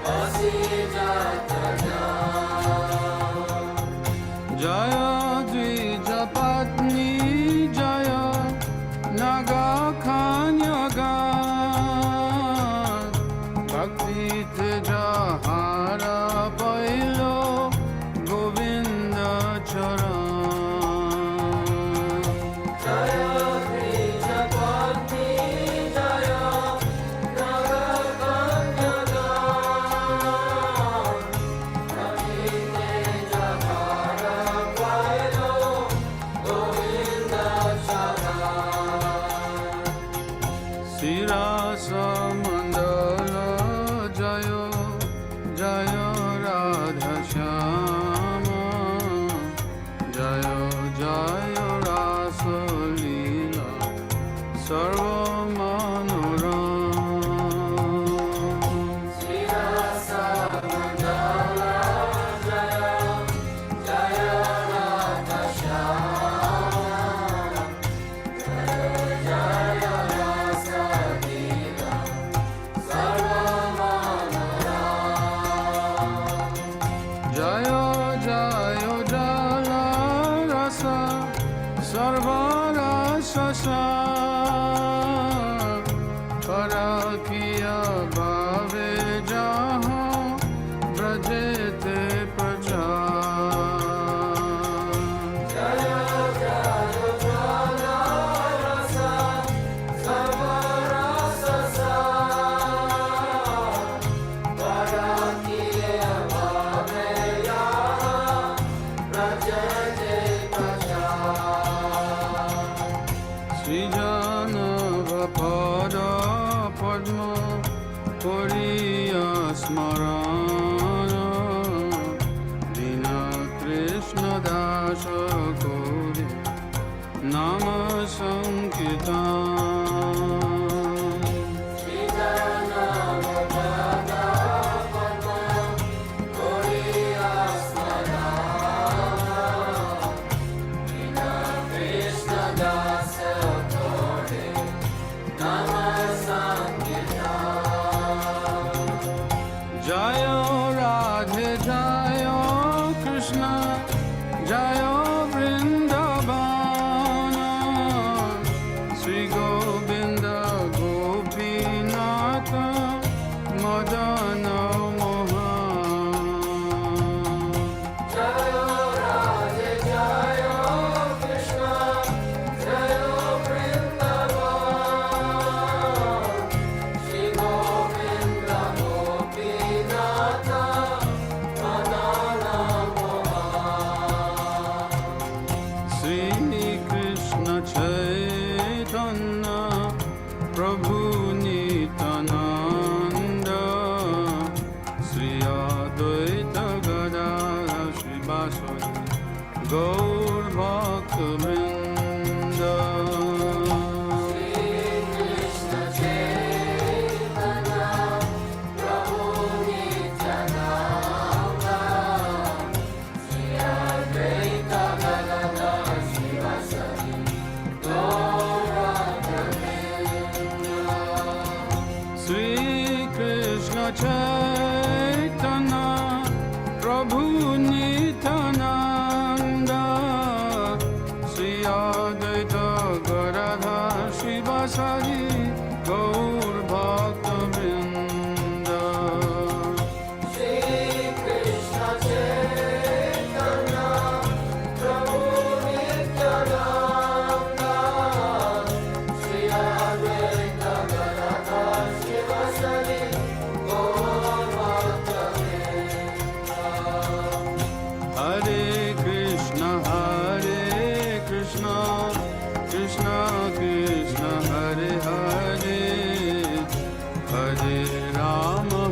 Basi Jata Jan. Jaya Dvija Patni Jaya Naga Kanyaga. Bhakti Dhira Pailo Govinda Charan. Jaya Dvija Patni Jaya Naga Kanyaga. Bhakti Dhira Pailo Govinda Charan. Sirasa Mandala Jaya Jaya Radha Shyama. Jaya Jaya Rasa Leela Sarva Manoram. Sirasa Mandala Jaya Jaya Radha Shyama. Jaya Jaya Rasa Leela Sarva Manoram. Jaya Jaya Jala Rasa Sarva Rasa Sar. Parakiya Bhave Jahan Brajete Prachar. Jaya Jaya Jala Rasa Sarva Rasa Sar. Parakiya Bhave Jahan Brajete Prachar. Srijanava Pada Padma Puriya Smarana. Dina Krishna Dasa Kori Nama Sankirtan. Srijanava Pada Padma Puriya Smarana. Dina Krishna Dasa Kori Nama Sankirtan. Jaya Radhe Jaya Krishna Jaya Vrindavana. Sri Gokula Chaitanya Prabhu Nityananda Sri Advaita Gadadha Srivasadi Gaur Bhakta Vrinda. Shri Krishna Chaitanya Prabhu Nityananda Sri Advaita Gadadha Srivasadi Gaur Bhakta Vrinda. Hare Krishna, Krishna Krishna, Hare Hare, Hare Rama,